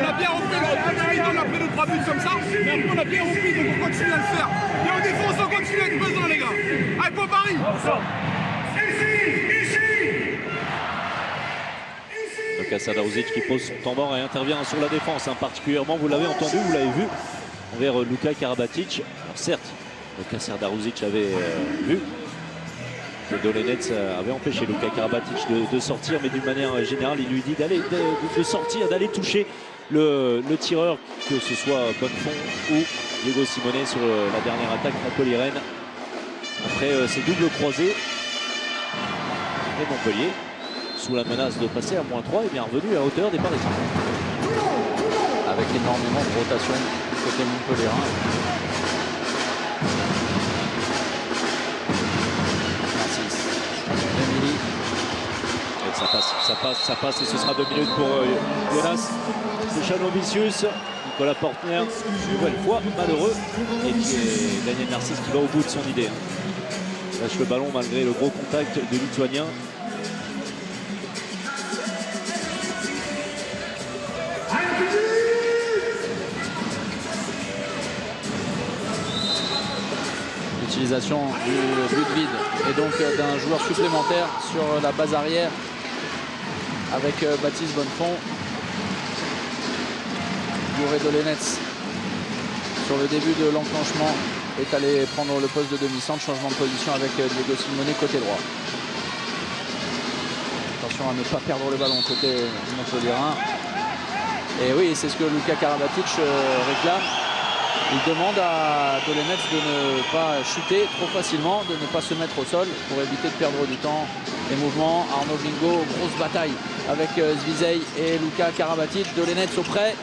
a bien repris notre repli, on a pris nos 3 buts comme ça. Mais après, on a bien repris, donc on continue à le faire. Et en défense, on continue avec besoin, les gars. Allez, pour Paris. Noka Sardarovic qui pose son temps mort et intervient sur la défense, particulièrement, vous l'avez entendu, vous l'avez vu, envers Luka Karabatic. Alors certes, Noka Sardarovic avait vu que Dolenets avait empêché Luka Karabatic de sortir, mais d'une manière générale, il lui dit de sortir, d'aller toucher le tireur, que ce soit Bonnefond ou Diego Simonet sur la dernière attaque montpelliéraine. Après ces doubles croisés, et Montpellier, sous la menace de passer à -3, est bien revenu à hauteur des Parisiens. Avec énormément de rotation côté montpelliérain. Ça passe et ce sera 2 minutes pour Jonas Stechano-Vicius. Nicolas Portner, une nouvelle fois malheureux, et Daniel Narcisse qui va au bout de son idée. Lâche le ballon malgré le gros contact de Lituanien. L'utilisation du but vide et donc d'un joueur supplémentaire sur la base arrière avec Baptiste Bonnefond. Bourré Dolenets sur le début de l'enclenchement est allé prendre le poste de demi-centre. Changement de position avec Diego Simonet côté droit. Attention à ne pas perdre le ballon côté montpelliérain. Et oui, c'est ce que Luka Karabatic réclame. Il demande à Dolenets de ne pas chuter trop facilement, de ne pas se mettre au sol pour éviter de perdre du temps. Les mouvements, Arnaud Bingo, grosse bataille avec Zvizej et Luka Karabatic. Dolenets auprès.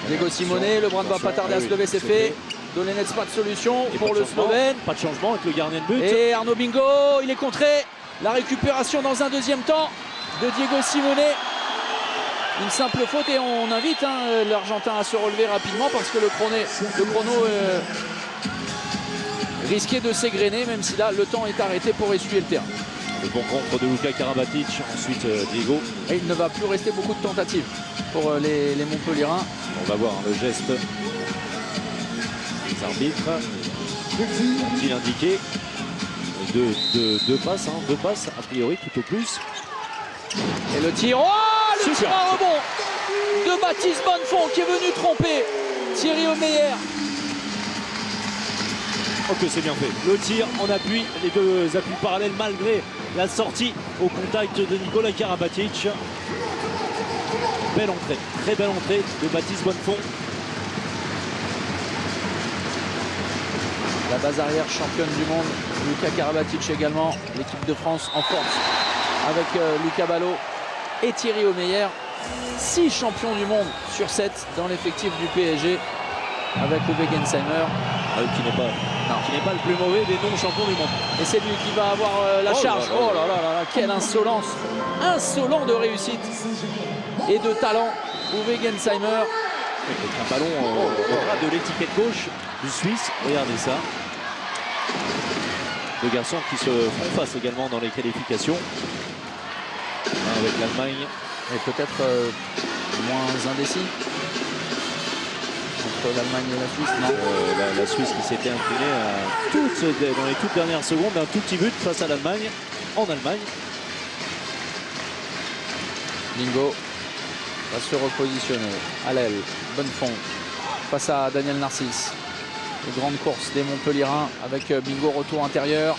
Diego Simonet, le bras ne va pas tarder à se lever, c'est fait. Dolenets, pas de solution pour le Slovène. Pas de changement avec le gardien de but. Et Arnaud Bingo, il est contré. La récupération dans un deuxième temps de Diego Simonet. Une simple faute et on invite l'Argentin à se relever rapidement parce que le chrono risquer de s'égrener, même si là, le temps est arrêté pour essuyer le terrain. Le bon contre de Luka Karabatic, ensuite Diego. Et il ne va plus rester beaucoup de tentatives pour les Montpelliérains. On va voir le geste des arbitres. Ont-ils indiqué deux passes, a priori, tout au plus. Et le tir, le tir à rebond de Baptiste Bonnefond qui est venu tromper Thierry Omeyer. Oh que c'est bien fait. Le tir en appui, les deux appuis parallèles malgré la sortie au contact de Nicolas Karabatic. Belle entrée, très belle entrée de Baptiste Bonnefond. La base arrière championne du monde, Luka Karabatic également. L'équipe de France en force avec Lucas Ballot et Thierry Omeyer. 6 champions du monde sur 7 dans l'effectif du PSG avec Uwe Gensheimer. Qui n'est pas le plus mauvais des non-champions du monde. Et c'est lui qui va avoir la charge. Oh là là là, quelle insolence. Insolent de réussite et de talent. Uwe Gensheimer. Avec un ballon au bras de l'étiquette gauche du Suisse. Regardez ça. Deux garçons qui se font face également dans les qualifications. Avec l'Allemagne. Et peut-être moins indécis entre l'Allemagne et la Suisse, non la Suisse qui s'était inclinée dans les toutes dernières secondes d'un tout petit but face à l'Allemagne en Allemagne. Bingo va se repositionner à l'aile. Bonnefond face à Daniel Narcisse. Les grandes courses des Montpelliérains avec Bingo retour intérieur.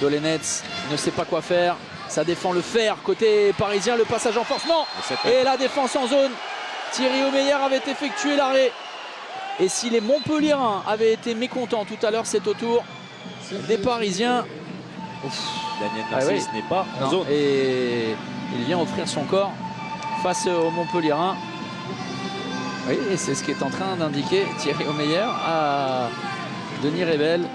Dolenetz ne sait pas quoi faire. Ça défend le fer côté parisien. Le passage en force, non. Et la défense en zone. Thierry Omeyer avait effectué l'arrêt. Et si les Montpelliérains avaient été mécontents tout à l'heure, c'est au tour des Parisiens. Daniel Narcisse n'est pas en zone. Et il vient offrir son corps face aux Montpelliérains. Oui, et c'est ce qu'est en train d'indiquer Thierry Omeyer à Denis Rebel.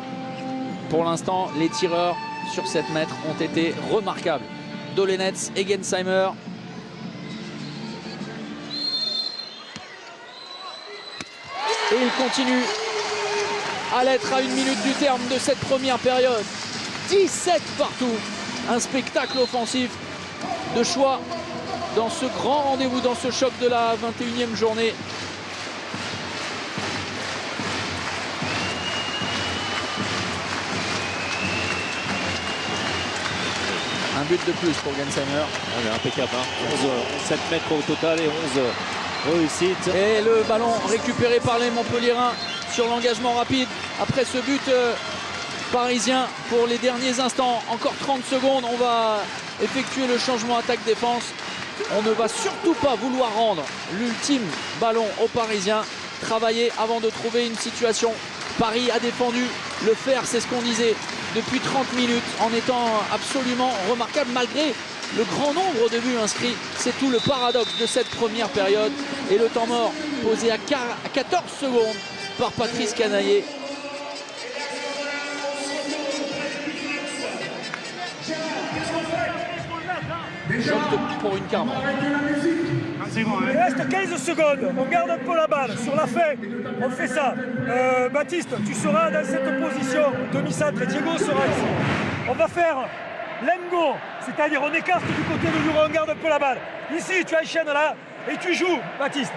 Pour l'instant, les tireurs sur 7 mètres ont été remarquables. Dolenetz et Gensheimer. Et il continue à l'être à 1 minute du terme de cette première période. 17 partout. Un spectacle offensif de choix dans ce grand rendez-vous, dans ce choc de la 21e journée. Un but de plus pour Gensheimer. Impeccable, hein. 7 mètres au total et 11 réussites. Et le ballon récupéré par les Montpelliérains sur l'engagement rapide. Après ce but parisien pour les derniers instants. Encore 30 secondes, on va effectuer le changement attaque-défense. On ne va surtout pas vouloir rendre l'ultime ballon aux Parisiens. Travailler avant de trouver une situation. Paris a défendu le fer, c'est ce qu'on disait, depuis 30 minutes en étant absolument remarquable malgré le grand nombre de buts inscrits. C'est tout le paradoxe de cette première période. Et le temps mort posé à 14 secondes par Patrice Canaillé. Pour une Carman. Il reste 15 secondes, on garde un peu la balle. Sur la fin, on fait ça. Baptiste, tu seras dans cette position, demi-centre, et Diego sera ici. On va faire l'engo, c'est-à-dire on écarte du côté de Luro, on garde un peu la balle. Ici, tu enchaînes là, et tu joues, Baptiste.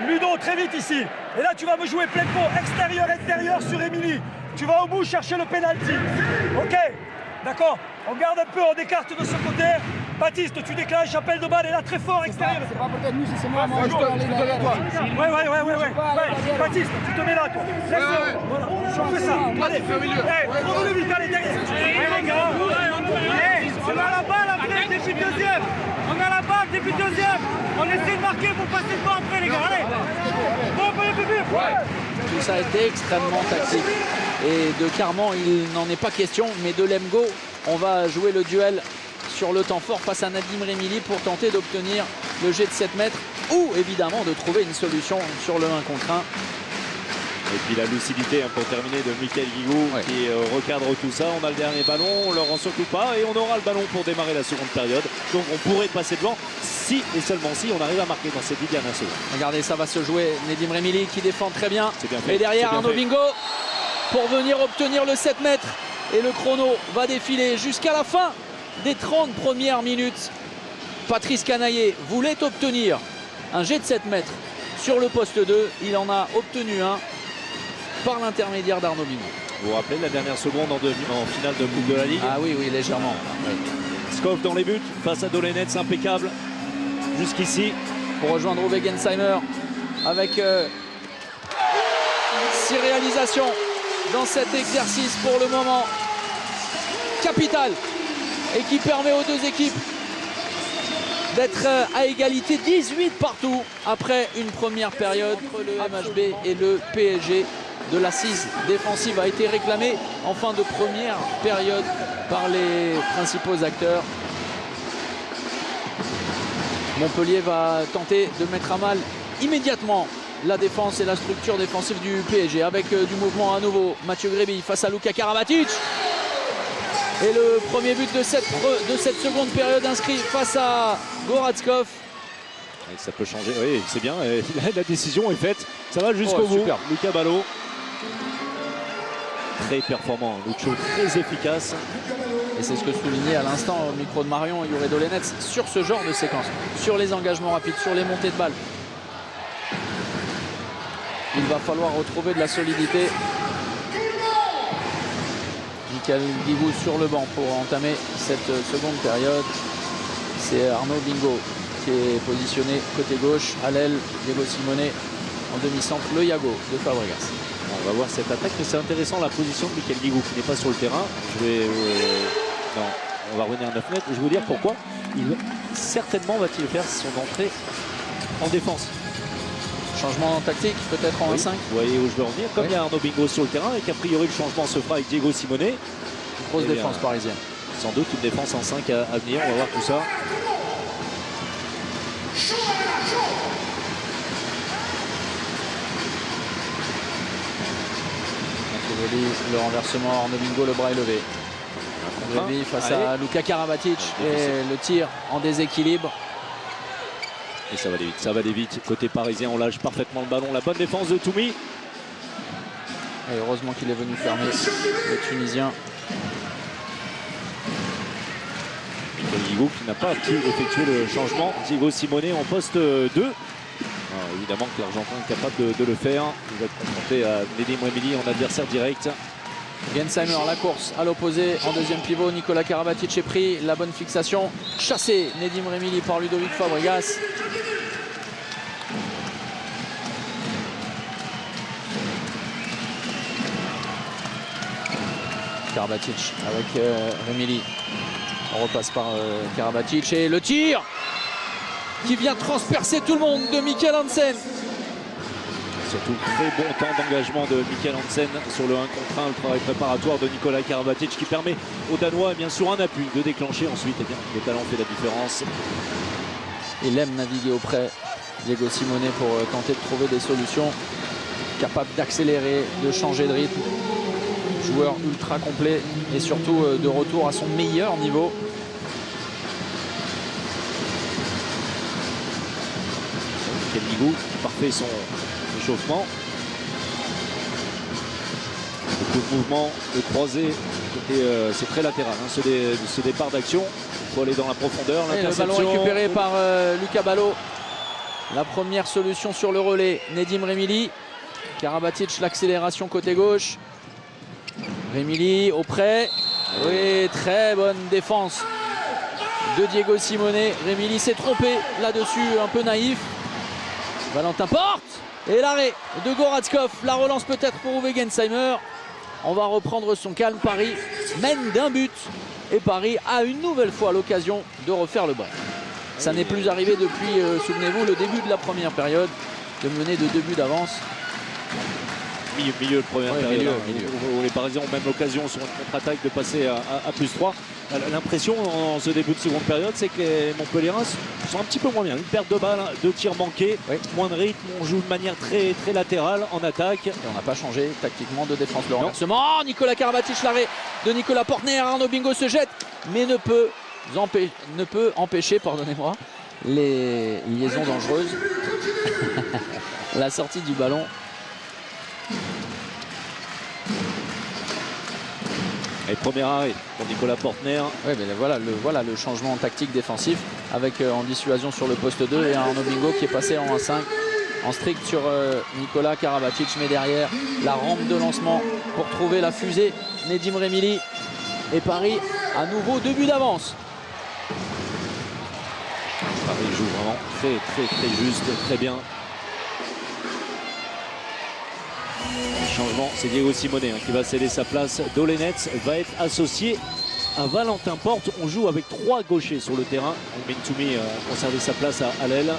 Ludo, très vite ici. Et là, tu vas me jouer plein pot, extérieur sur Émilie. Tu vas au bout chercher le penalty. Ok, d'accord. On garde un peu, on écarte de ce côté. Baptiste, tu déclenches, appel de balle, et là très fort, extérieur. C'est pas peut-être nous si c'est moi, je peux aller derrière. Ouais. Baptiste, tu te mets là, toi. Laisse-le. Voilà, on fait ça. Allez, prends-le vite, allez, derrière. Les gars, on a la balle après, depuis deuxième. On a la balle depuis deuxième. On essaie de marquer pour passer le temps après, les gars. Allez. Tout ça a été extrêmement tactique. Et de Carman, il n'en est pas question, mais de Lemgo, on va jouer le duel sur le temps fort face à Nadim Remili pour tenter d'obtenir le jet de 7 mètres ou évidemment de trouver une solution sur le 1 contre 1. Et puis la lucidité pour terminer de Michael Guigou qui recadre tout ça. On a le dernier ballon, on ne le rend surtout pas et on aura le ballon pour démarrer la seconde période. Donc on pourrait passer devant si et seulement si on arrive à marquer dans ces 10 dernières secondes. Regardez, ça va se jouer. Nedim Remili qui défend très bien. C'est bien fait. Et derrière Arnaud Bingo. pour venir obtenir le 7 mètres. Et le chrono va défiler jusqu'à la fin des 30 premières minutes. Patrice Canaillé voulait obtenir un jet de 7 mètres sur le poste 2. Il en a obtenu un par l'intermédiaire d'Arnaud Bingo. Vous vous rappelez la dernière seconde en finale de Coupe de la Ligue? Ah oui, oui, légèrement. Skov dans les buts face à Dolenets, impeccable jusqu'ici. Pour rejoindre Uwe Gensheimer avec 6 réalisations dans cet exercice pour le moment capital et qui permet aux deux équipes d'être à égalité, 18 partout après une première période. Le MHB et le PSG de l'assise défensive a été réclamé en fin de première période par les principaux acteurs. Montpellier va tenter de mettre à mal immédiatement la défense et la structure défensive du PSG avec du mouvement à nouveau. Mathieu Gréby face à Luka Karabatic. Et le premier but de cette seconde période inscrit face à Goratskov. Et ça peut changer, oui, c'est bien. Et la décision est faite. Ça va jusqu'au bout. Super. Luka Ballot. Très performant, Lucho très efficace. Et c'est ce que soulignait à l'instant au micro de Marion Jure Dolenets sur ce genre de séquence, sur les engagements rapides, sur les montées de balles. Il va falloir retrouver de la solidité. Michael Guigou sur le banc pour entamer cette seconde période. C'est Arnaud Bingo qui est positionné côté gauche, à l'aile Diego Simone en demi-centre, le Yago de Fabregas. On va voir cette attaque, mais c'est intéressant la position de Michael Guigou qui n'est pas sur le terrain. Non, on va revenir à 9 mètres. Je vais vous dire pourquoi. Certainement va-t-il faire son entrée en défense. Changement tactique, peut-être en 1-5. Vous voyez où je veux en venir. Comme il y a Arnaud Bingo sur le terrain et qu'a priori le changement se fera avec Diego Simone. Grosse défense parisienne. Sans doute une défense en 5 à venir. On va voir tout ça. Le renversement, Arnaud Bingo, le bras est levé. Gréby face à Luka Karabatic et le tir en déséquilibre. Et ça va aller vite, ça va aller vite. Côté parisien, on lâche parfaitement le ballon. La bonne défense de Toumi. Et heureusement qu'il est venu fermer le Tunisien. Michael Guigou qui n'a pas pu effectuer le changement. Diego Simone en poste 2. Alors, évidemment que l'Argentin est capable de le faire. Il va être confronté à Nedim Remili en adversaire direct. Gensheimer, la course à l'opposé en deuxième pivot. Nicolas Karabatic est pris. La bonne fixation. Chassé Nedim Remili par Ludovic Fabregas. Karabatic avec Remili. On repasse par Karabatic et le tir qui vient transpercer tout le monde de Mikkel Hansen. Surtout très bon temps d'engagement de Mikkel Hansen sur le 1 contre 1, le travail préparatoire de Nicolas Karabatic qui permet aux Danois bien sûr un appui de déclencher ensuite. Et bien, le talent fait la différence. Il aime naviguer auprès Diego Simone pour tenter de trouver des solutions, capable d'accélérer, de changer de rythme. Joueur ultra complet et surtout de retour à son meilleur niveau. Michael Guigou qui parfait son échauffement. Beaucoup de mouvements, de croisés, c'est très latéral. Hein, ce départ d'action, il faut aller dans la profondeur. Le ballon récupéré par Luka Ballot. La première solution sur le relais, Nedim Remili. Karabatic, l'accélération côté gauche. Remili auprès. Oui, très bonne défense de Diego Simone. Remili s'est trompé là-dessus, un peu naïf. Valentin Porte et l'arrêt de Goratskov. La relance peut-être pour Uwe Gensheimer. On va reprendre son calme. Paris mène d'un but et Paris a une nouvelle fois l'occasion de refaire le break. Ça n'est plus arrivé depuis, souvenez-vous, le début de la première période, de mener de 2 buts d'avance. Milieu de première période, milieu. Où les Parisiens ont même l'occasion sur une contre-attaque de passer à +3. L'impression en ce début de seconde période, c'est que les Montpelliérains sont un petit peu moins bien. Une perte de balle, 2 tirs manqués, moins de rythme, on joue de manière très, très latérale en attaque. Et on n'a pas changé tactiquement de défense. Le renversement, Nicolas Karabatic, l'arrêt de Nicolas Portner. Arnaud Bingo se jette, mais ne peut empêcher, pardonnez-moi, les liaisons dangereuses. La sortie du ballon. Et premier arrêt pour Nicolas Portner. Oui, mais voilà le changement tactique défensif avec en dissuasion sur le poste 2 et Arnaud Bingo qui est passé en 1-5 en strict sur Nicolas Karabatic. Mais derrière, la rampe de lancement pour trouver la fusée. Nedim Remili et Paris à nouveau 2 buts d'avance. Paris joue vraiment très juste, très bien. Le changement, c'est Diego Simone qui va céder sa place. Dolenets va être associé à Valentin Porte. On joue avec 3 gauchers sur le terrain. Mintoumi a conservé sa place à l'aile.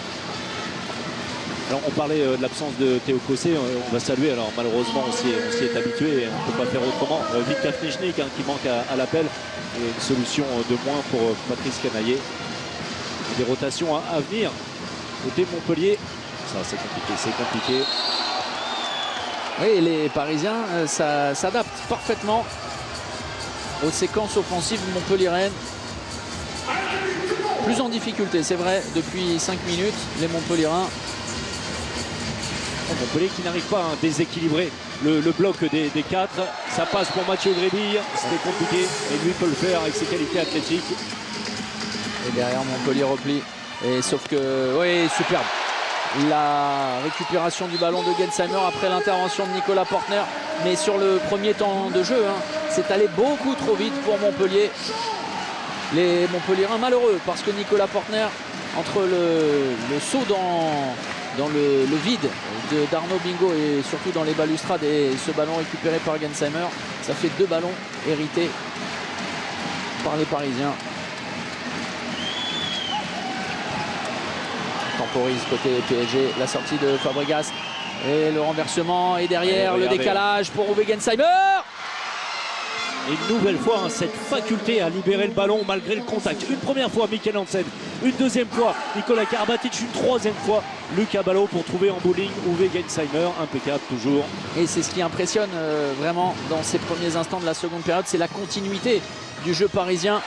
Alors on parlait de l'absence de Théo Cossé, on va saluer, alors malheureusement on s'y est habitué, on ne peut pas faire autrement. Victor Knichnik qui manque à l'appel, et une solution de moins pour Patrice Canaillé. Des rotations à venir côté Montpellier, ça c'est compliqué. Oui, les Parisiens s'adaptent parfaitement aux séquences offensives montpelliéraines. Plus en difficulté, c'est vrai, depuis 5 minutes, les Montpelliérains. Montpellier qui n'arrive pas à déséquilibrer le bloc des 4. Ça passe pour Mathieu Grébille, c'était compliqué, et lui peut le faire avec ses qualités athlétiques. Et derrière Montpellier repli. Et sauf que, oui, superbe. La récupération du ballon de Gensheimer après l'intervention de Nicolas Portner. Mais sur le premier temps de jeu, c'est allé beaucoup trop vite pour Montpellier. Les Montpelliérains malheureux parce que Nicolas Portner, entre le saut dans le vide d'Arnaud Bingo et surtout dans les balustrades et ce ballon récupéré par Gensheimer, ça fait 2 ballons hérités par les Parisiens. Temporise côté PSG, la sortie de Fabregas et le renversement et derrière le décalage pour Uwe Gensheimer. Et une nouvelle fois, cette faculté à libérer le ballon malgré le contact. Une première fois, Michael Hansen. Une deuxième fois, Nicolas Karabatic. Une troisième fois, Lucas Ballot pour trouver en bowling Uwe Gensheimer. Impeccable toujours. Et c'est ce qui impressionne vraiment dans ces premiers instants de la seconde période, c'est la continuité du jeu parisien.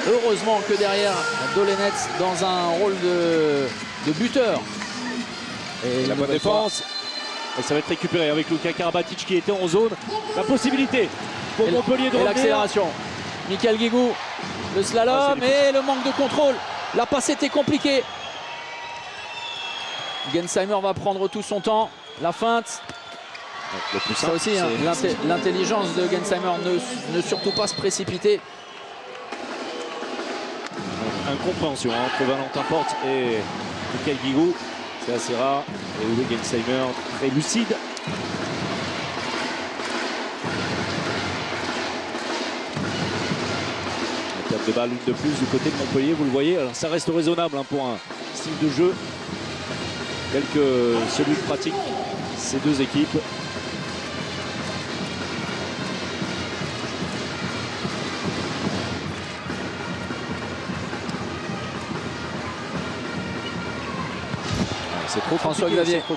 Heureusement que derrière, Dolenets dans un rôle de buteur. Et la bonne défense. Et ça va être récupéré avec Lucas Karabatic qui était en zone. La possibilité pour Montpellier de revenir. L'accélération. Michael Guigou, le slalom et le manque de contrôle. La passe était compliquée. Gensheimer va prendre tout son temps. La feinte. Le plus ça simple, aussi, l'intelligence de Gensheimer, ne surtout pas se précipiter. Incompréhension entre Valentin Porte et Michael Guigou. C'est assez rare. Et Uwe Gensheimer très lucide. La perte de balle, une de plus du côté de Montpellier, vous le voyez. Alors ça reste raisonnable pour un style de jeu tel que celui que pratiquent ces deux équipes. C'est trop François-Xavier, oui,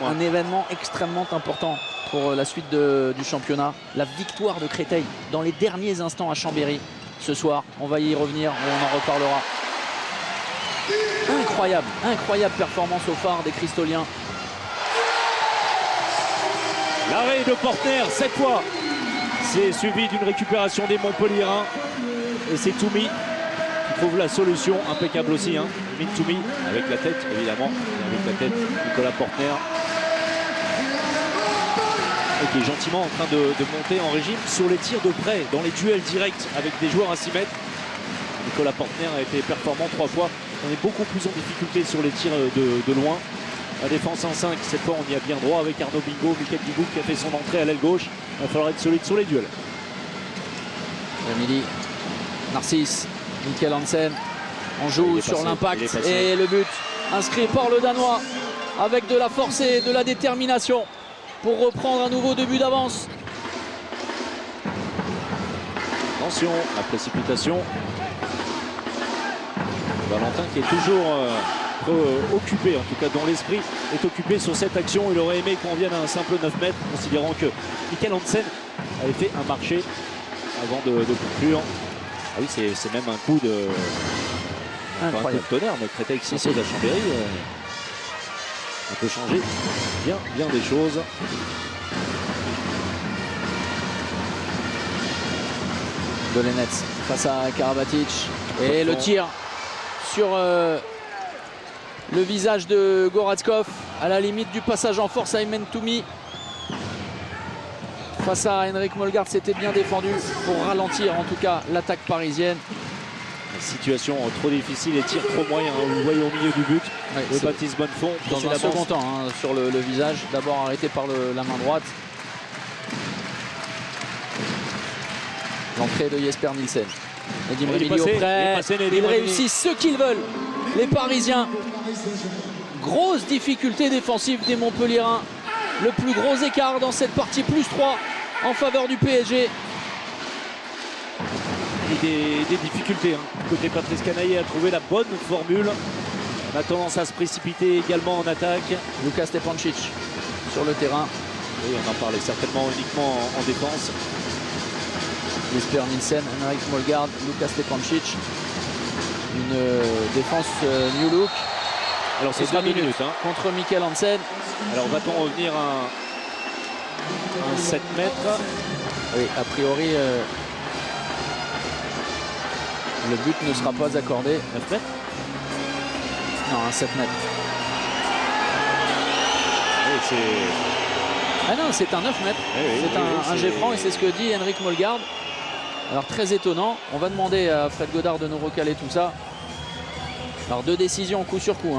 un événement extrêmement important pour la suite du championnat. La victoire de Créteil dans les derniers instants à Chambéry ce soir. On va y revenir, on en reparlera. Incroyable performance au phare des Cristoliens. L'arrêt de Portner, cette fois, c'est suivi d'une récupération des Montpelliérains. Et c'est Toumi qui trouve la solution, impeccable aussi. Mintoumi avec la tête, évidemment. Avec la tête, Nicolas Portner. Et qui est gentiment en train de monter en régime sur les tirs de près, dans les duels directs avec des joueurs à 6 mètres. Nicolas Portner a été performant 3 fois. On est beaucoup plus en difficulté sur les tirs de loin. La défense en 5, cette fois on y a bien droit avec Arnaud Bingo, Michael Guigou qui a fait son entrée à l'aile gauche. Il va falloir être solide sur les duels. Emily, Narcisse, Michael Hansen. On joue sur l'impact et le but inscrit par le Danois avec de la force et de la détermination pour reprendre un nouveau 2 buts d'avance. Attention, la précipitation. Valentin qui est toujours occupé, en tout cas dans l'esprit, est occupé sur cette action. Il aurait aimé qu'on vienne à un simple 9 mètres, considérant que Michael Hansen avait fait un marché avant de conclure. Ah oui, c'est même un coup de... Enfin, un coup de tonnerre, mais Créteil qui s'impose à Chambéry. On peut changer bien des choses. Dolenets face à Karabatic. Et le tir sur le visage de Goratskov à la limite du passage en force à Aymen Toumi. Face à Henrik Molgaard, c'était bien défendu pour ralentir en tout cas l'attaque parisienne. Situation trop difficile et tir trop moyen. Vous le voyez au milieu du but. Ouais, le Baptiste Bonnefond dans un second temps sur le visage. D'abord arrêté par la main droite. L'entrée de Jesper Nielsen. Nedim Remili auprès. Ils réussissent ce qu'ils veulent. Les Parisiens. Grosse difficulté défensive des Montpelliérains. Le plus gros écart dans cette partie, +3 en faveur du PSG. Des difficultés. Côté Patrice Canaillé a trouvé la bonne formule. On a tendance à se précipiter également en attaque. Luka Stepancic sur le terrain. Oui, on en parlait certainement uniquement en défense. Jesper Nielsen, Henrik Molgaard, Luka Stepancic. Une défense new look. Alors c'est 2 minutes contre Mikkel Hansen. Alors va-t-on revenir à un 7 mètres? Oui, a priori, le but ne sera pas accordé. 9 mètres? Non, un 7 mètres. Oui, c'est... Ah non, c'est un 9 mètres. C'est un jet franc et c'est ce que dit Henrik Molgaard. Alors très étonnant. On va demander à Fred Godard de nous recaler tout ça. Alors 2 décisions coup sur coup.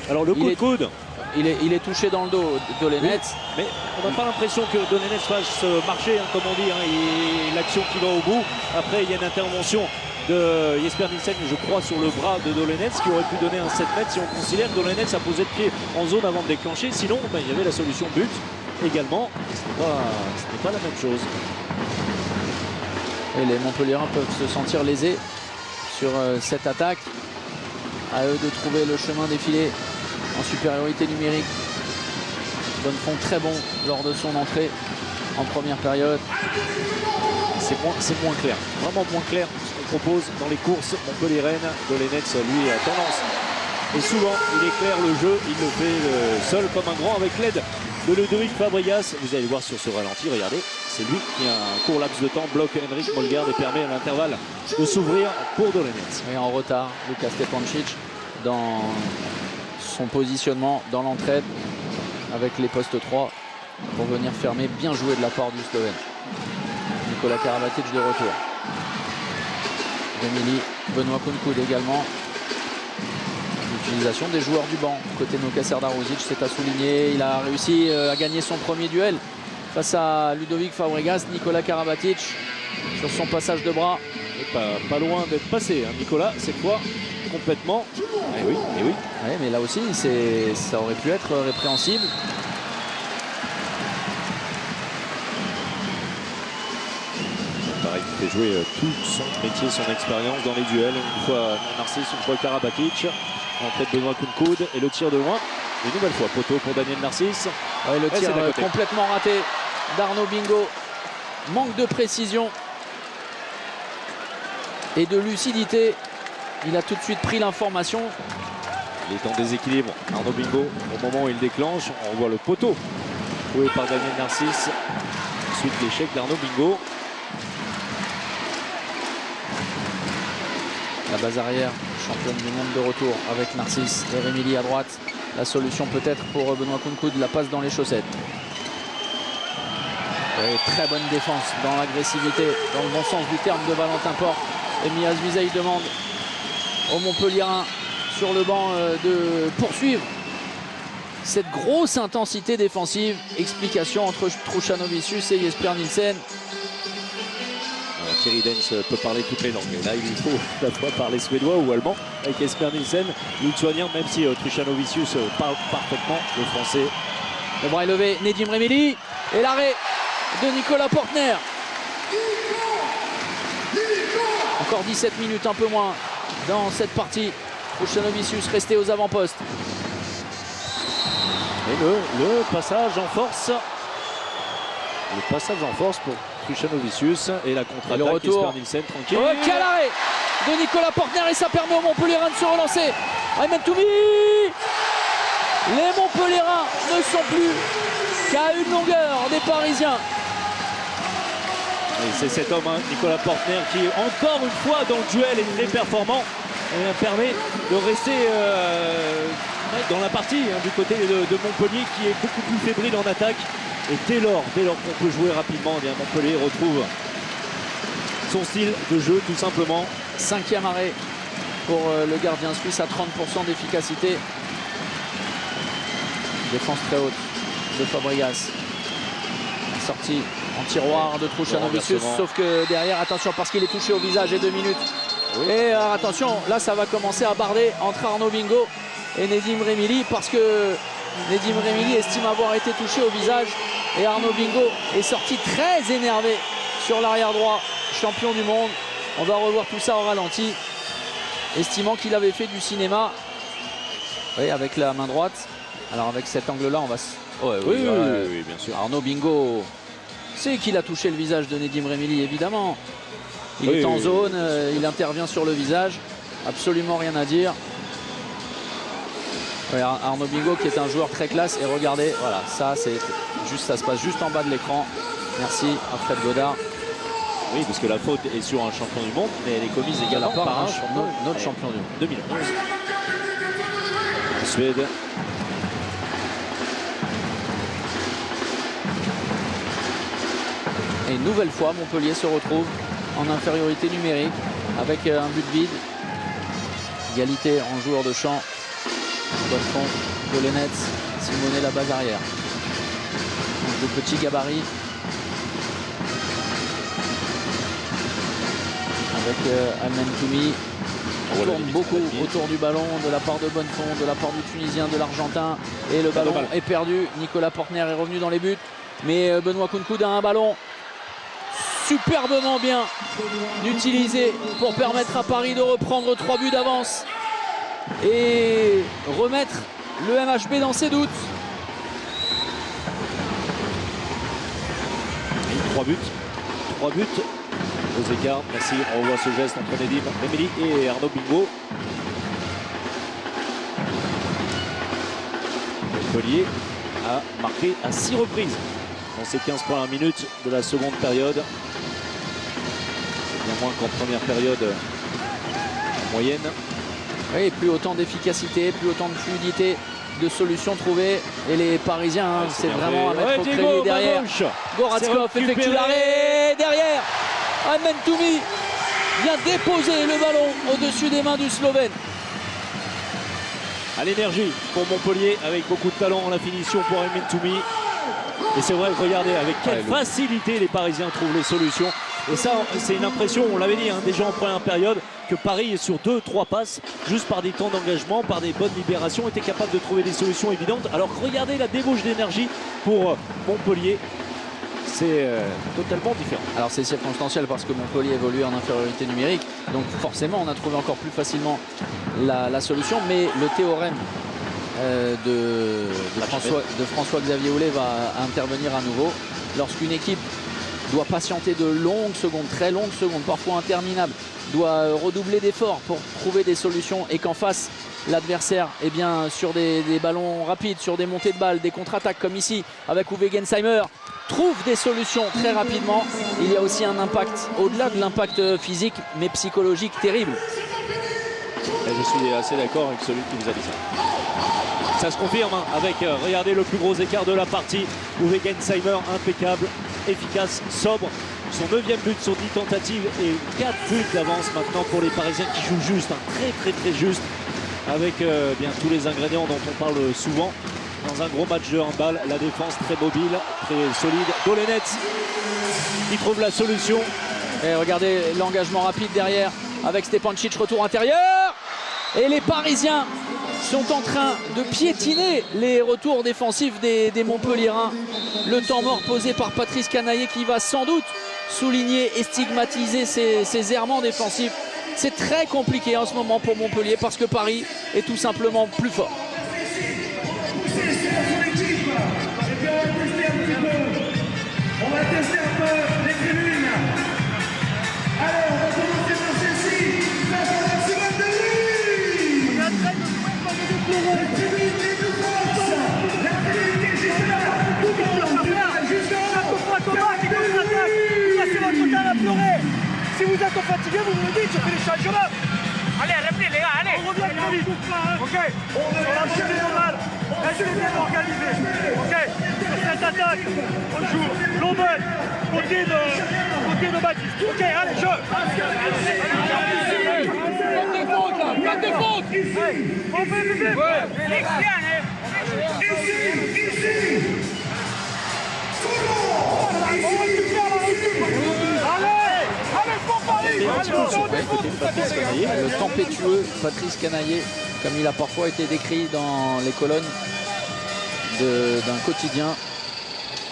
Alors le coup de coude. Il est touché dans le dos de Dolenets. Oui, mais on n'a pas l'impression que Dolenets fasse marcher, comme on dit. L'action qui va au bout. Après, il y a une intervention de Jesper Nielsen, je crois, sur le bras de Dolenets, qui aurait pu donner un 7 mètres si on considère que Dolenets a posé le pied en zone avant de déclencher. Sinon, il y avait la solution but également. Ce n'est pas la même chose. Et les Montpelliérains peuvent se sentir lésés sur cette attaque. À eux de trouver le chemin défilé en supériorité numérique. Bonnefond très bon lors de son entrée en première période. C'est moins clair, vraiment moins clair ce qu'on propose dans les courses montpelliéraines. Dolenets, lui, a tendance. Et souvent, il éclaire le jeu, il le fait seul comme un grand avec l'aide de Ludovic Fabregas. Vous allez voir sur ce ralenti, regardez, c'est lui qui, a un court laps de temps, bloque Henrik Molgaard et permet à l'intervalle de s'ouvrir pour Dolenets. Et en retard, Luka Stepancic dans son positionnement dans l'entraide avec les postes 3 pour venir fermer. Bien joué de la part du Slovène. Nikola Karabatic de retour. Remili, Benoît Kounkoud également. L'utilisation des joueurs du banc côté Noka Serdarovic, c'est à souligner. Il a réussi à gagner son premier duel face à Ludovic Fabregas. Nikola Karabatic sur son passage de bras. Et pas loin d'être passé, Nicolas, cette fois complètement. Eh oui. Ouais, mais là aussi, ça aurait pu être répréhensible. Pareil, il fait jouer tout son métier, son expérience dans les duels. Une fois Narcisse, une fois Karabatic. Entrée de Benoît Kounkoud et le tir de loin. Une nouvelle fois poteau pour Daniel Narcisse. Ouais, le tir complètement raté d'Arnaud Bingo. Manque de précision et de lucidité. Il a tout de suite pris l'information. Il est en déséquilibre. Arnaud Bingo, au moment où il déclenche, on voit le poteau joué par Daniel Narcisse. Ensuite, l'échec d'Arnaud Bingo. La base arrière, championne du monde de retour avec Narcisse et Remili à droite. La solution peut-être pour Benoît Kounkoud, la passe dans les chaussettes. Et très bonne défense dans l'agressivité, dans le bon sens du terme de Valentin Porte. Et Miaz Vizaï demande aux Montpelliérains sur le banc de poursuivre cette grosse intensité défensive. Explication entre Truchanovicius et Jesper Nielsen. Alors, Thierry Dens peut parler toutes les langues. Et là, il faut à la fois parler suédois ou allemand avec Jesper Nielsen, lituanien, même si Truchanovicius parle parfaitement le français. Le bras est levé, Nedim Remili et l'arrêt de Nicolas Portner. Encore 17 minutes, un peu moins dans cette partie. Truchanovicius resté aux avant-postes. Et le passage en force. Le passage en force pour Truchanovicius et la contre-attaque Jesper Nielsen tranquille. Oh, quel arrêt de Nicolas Portner et ça permet aux Montpelliérains de se relancer. Aymen Toumi. Les Montpelliérains ne sont plus qu'à une longueur des Parisiens. Et c'est cet homme, hein, Nicolas Portner, qui encore une fois dans le duel est très performant et permet de rester dans la partie hein, du côté de Montpellier qui est beaucoup plus fébrile en attaque. Et dès lors qu'on peut jouer rapidement, eh bien Montpellier retrouve son style de jeu tout simplement. 5e arrêt pour le gardien suisse à 30% d'efficacité. Défense très haute de Fabregas. Sortie en tiroir de Truchanovicius, sauf que derrière, attention parce qu'il est touché au visage et 2 minutes. Oui. Et attention, là ça va commencer à barder entre Arnaud Bingo et Nedim Remili parce que Nedim Remili estime avoir été touché au visage et Arnaud Bingo est sorti très énervé sur l'arrière droit, champion du monde. On va revoir tout ça au ralenti, estimant qu'il avait fait du cinéma. Oui, avec la main droite. Alors avec cet angle-là, on va... Ouais, oui, bien sûr. Arnaud Bingo sait qu'il a touché le visage de Nedim Remili, évidemment. Il est en zone, il intervient sur le visage. Absolument rien à dire. Ouais, Arnaud Bingo qui est un joueur très classe. Et regardez, voilà, ça se passe juste en bas de l'écran. Merci à Fred Godard. Oui, parce que la faute est sur un champion du monde, mais elle est commise également par notre champion du monde. 2011. Suède. Et une nouvelle fois, Montpellier se retrouve en infériorité numérique avec un but vide. Égalité en joueur de champ. Bonfond, Dolenets, Simonet la base arrière. De petits gabarits. Avec Almen Toumi. On tourne beaucoup autour du ballon de la part de Bonnefond, de la part du Tunisien, de l'Argentin. Et le ballon est perdu. Nicolas Portner est revenu dans les buts. Mais Benoît Kounkoud a un ballon superbement bien utilisé pour permettre à Paris de reprendre 3 buts d'avance et remettre le MHB dans ses doutes. 3 buts aux écarts. Merci, on revoit ce geste entre Nedim Remili et Arnaud Bingo. Montpellier a marqué à 6 reprises dans ces 15 premières minutes de la seconde période. C'est bien moins qu'en première période en moyenne. Oui, plus autant d'efficacité, plus autant de fluidité, de solutions trouvées. Et les Parisiens, hein, c'est vraiment à mettre au crédit derrière. Goratskov effectue l'arrêt derrière. Almen Toumi vient déposer le ballon au-dessus des mains du Slovène. À l'énergie pour Montpellier avec beaucoup de talent en la finition pour Almen Toumi. Et c'est vrai, regardez avec quelle facilité les Parisiens trouvent les solutions. Et ça, c'est une impression, on l'avait dit hein, déjà en première période, que Paris est sur 2-3 passes, juste par des temps d'engagement, par des bonnes libérations, était capable de trouver des solutions évidentes. Alors regardez la débauche d'énergie pour Montpellier. C'est totalement différent. Alors c'est circonstanciel parce que Montpellier évolue en infériorité numérique. Donc forcément, on a trouvé encore plus facilement la solution. Mais le théorème de François-Xavier Houlet va intervenir à nouveau. Lorsqu'une équipe doit patienter de longues secondes, très longues secondes, parfois interminables, doit redoubler d'efforts pour trouver des solutions et qu'en face, l'adversaire, eh bien, sur des ballons rapides, sur des montées de balles, des contre-attaques comme ici avec Uwe Gensheimer, trouve des solutions très rapidement. Il y a aussi un impact, au-delà de l'impact physique, mais psychologique terrible. Et je suis assez d'accord avec celui qui vous a dit ça. Ça se confirme hein, avec, regardez le plus gros écart de la partie. Uwe Gensheimer, impeccable, efficace, sobre. Son 9e but sur 10 tentatives et 4 buts d'avance maintenant pour les Parisiens qui jouent juste, hein, très juste. Avec bien tous les ingrédients dont on parle souvent dans un gros match de handball. La défense très mobile, très solide. Dolenets qui trouve la solution. Et regardez l'engagement rapide derrière avec Stepancic, retour intérieur. Et les Parisiens sont en train de piétiner les retours défensifs des Montpelliérains. Le temps mort posé par Patrice Canaillé qui va sans doute souligner et stigmatiser ces errements défensifs. C'est très compliqué en ce moment pour Montpellier parce que Paris est tout simplement plus fort. On va tester un peu les tribunes. Alors, on va commencer par celle-ci. Ça va se mettre de lui. On est en train de jouer par des déclarés. La tribune est de force. La tribune qui est juste là. Juste là. Juste là. fatigué, vous me le dites, je fais les changements. Allez, repris les gars, allez. On revient très vite. Ok. Sur la montée normale, restez bien organisé. Ok. Sur cette attaque, on joue global, côté de Baptiste. Ok, allez, jeu. Pas de faute. On fait bébé. Le tempétueux Patrice Canaillé, comme il a parfois été décrit dans les colonnes d'un quotidien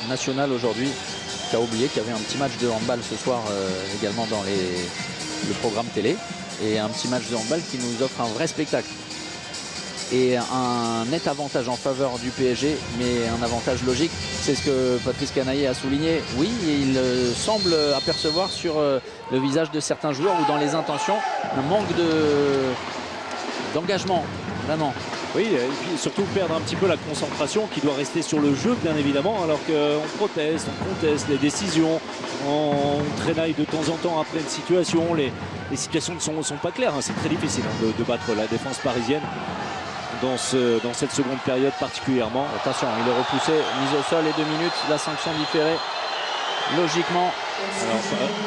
national aujourd'hui, qui a oublié qu'il y avait un petit match de handball ce soir également dans le programme télé, et un petit match de handball qui nous offre un vrai spectacle. Et un net avantage en faveur du PSG, mais un avantage logique. C'est ce que Patrice Canaillé a souligné. Oui, il semble apercevoir sur le visage de certains joueurs ou dans les intentions un manque d'engagement, vraiment. Oui, et puis surtout perdre un petit peu la concentration qui doit rester sur le jeu, bien évidemment, alors qu'on proteste, on conteste les décisions, on traînaille de temps en temps après une situation. Les situations ne sont pas claires, hein. C'est très difficile de battre la défense parisienne dans cette seconde période particulièrement. Attention, il est repoussé, mise au sol et 2 minutes, la sanction différée. Logiquement. Alors,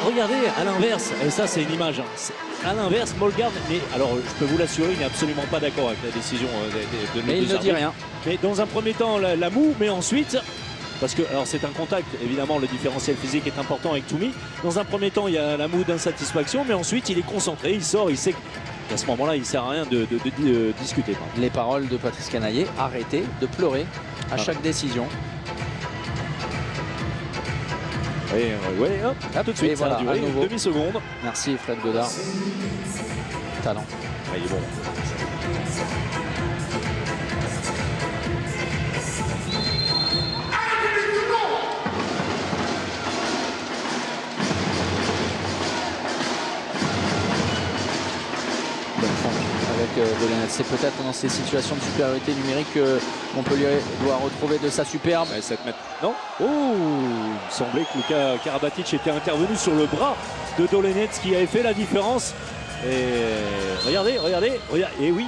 regardez, à l'inverse, et ça c'est une image, hein. À l'inverse, Molgard, mais alors je peux vous l'assurer, il n'est absolument pas d'accord avec la décision de mais il ne dit rien. Mais dans un premier temps, la moue, mais ensuite, parce que alors c'est un contact, évidemment le différentiel physique est important avec Toumi. Dans un premier temps, il y a la moue d'insatisfaction, mais ensuite il est concentré, il sort, il sait qu'à ce moment-là, il ne sert à rien de discuter. Les paroles de Patrice Canaillé, arrêtez de pleurer à chaque décision. Oui, hop, tout de suite, et voilà, ça a duré une demi-seconde. Merci Fred Godard. Talent. Il est bon. Avec c'est peut-être dans ces situations de supériorité numérique que Montpellier doit retrouver de sa superbe. 7 mètres. Non. Oh, il semblait que Luka Karabatic était intervenu sur le bras de Dolenets qui avait fait la différence. Et regardez. Et oui.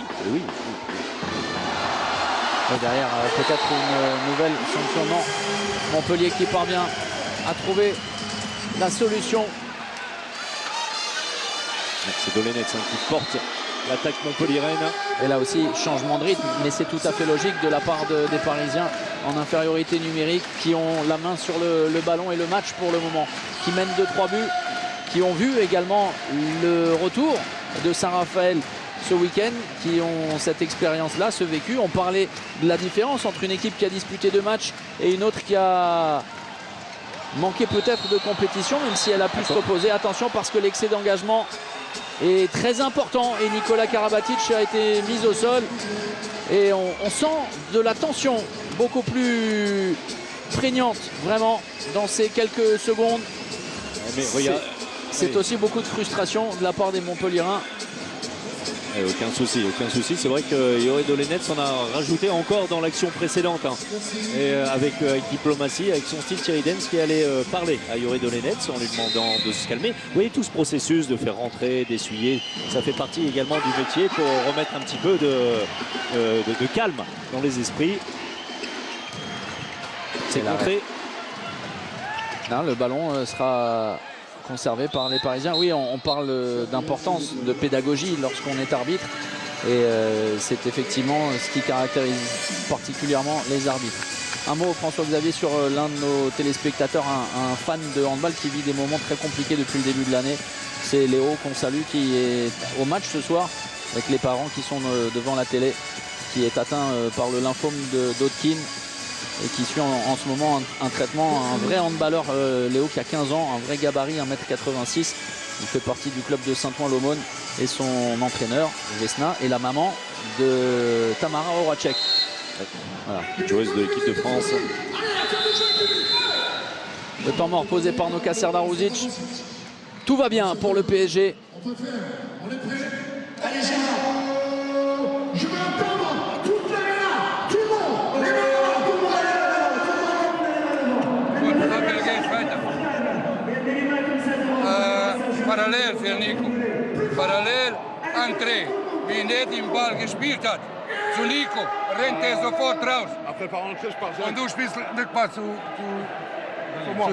Et derrière, peut-être une nouvelle sanction. Non. Montpellier qui parvient à trouver la solution. C'est Dolenets qui porte l'attaque montpelliéraine. Et là aussi, changement de rythme, mais c'est tout à fait logique de la part des Parisiens en infériorité numérique, qui ont la main sur le ballon et le match pour le moment, qui mènent 2-3 buts, qui ont vu également le retour de Saint-Raphaël ce week-end, qui ont cette expérience-là, ce vécu. On parlait de la différence entre une équipe qui a disputé 2 matchs et une autre qui a manqué peut-être de compétition, même si elle a pu se reposer. Attention, parce que l'excès d'engagement est très important et Nikola Karabatic a été mis au sol et on sent de la tension beaucoup plus prégnante vraiment dans ces quelques secondes. C'est aussi beaucoup de frustration de la part des Montpelliérains. Aucun souci. C'est vrai que Yoré Dolenets en a rajouté encore dans l'action précédente, hein. Et avec diplomatie, avec son style, Thierry Dens qui allait parler à Yoré Dolenets en lui demandant de se calmer. Vous voyez tout ce processus de faire rentrer, d'essuyer, ça fait partie également du métier pour remettre un petit peu de calme dans les esprits. C'est contré. Non, le ballon sera conservé par les Parisiens. Oui, on parle d'importance, de pédagogie lorsqu'on est arbitre. Et c'est effectivement ce qui caractérise particulièrement les arbitres. Un mot, François-Xavier, sur l'un de nos téléspectateurs, un fan de handball qui vit des moments très compliqués depuis le début de l'année. C'est Léo qu'on salue, qui est au match ce soir avec les parents qui sont devant la télé, qui est atteint par le lymphome d'Hodgkin et qui suit en ce moment un traitement. Un vrai handballeur, Léo, qui a 15 ans, un vrai gabarit, 1m86. Il fait partie du club de Saint-Ouen-l'Aumône et son entraîneur, Vesna, et la maman de Tamara Horacek. Voilà, joueuse de l'équipe de France. Le temps mort posé par Noka Serdaruzic. Tout va bien pour le PSG. On est prêt. Allez, Gérard. Je vais entendre toute la main. Tout le monde. Les mains, tout le monde. Parallel, vind ik. André, wie Nedim Ball gespielt hat, zu Nico, rennt er sofort raus. Après, par entrée, je pars Und du spielst nicht mal zu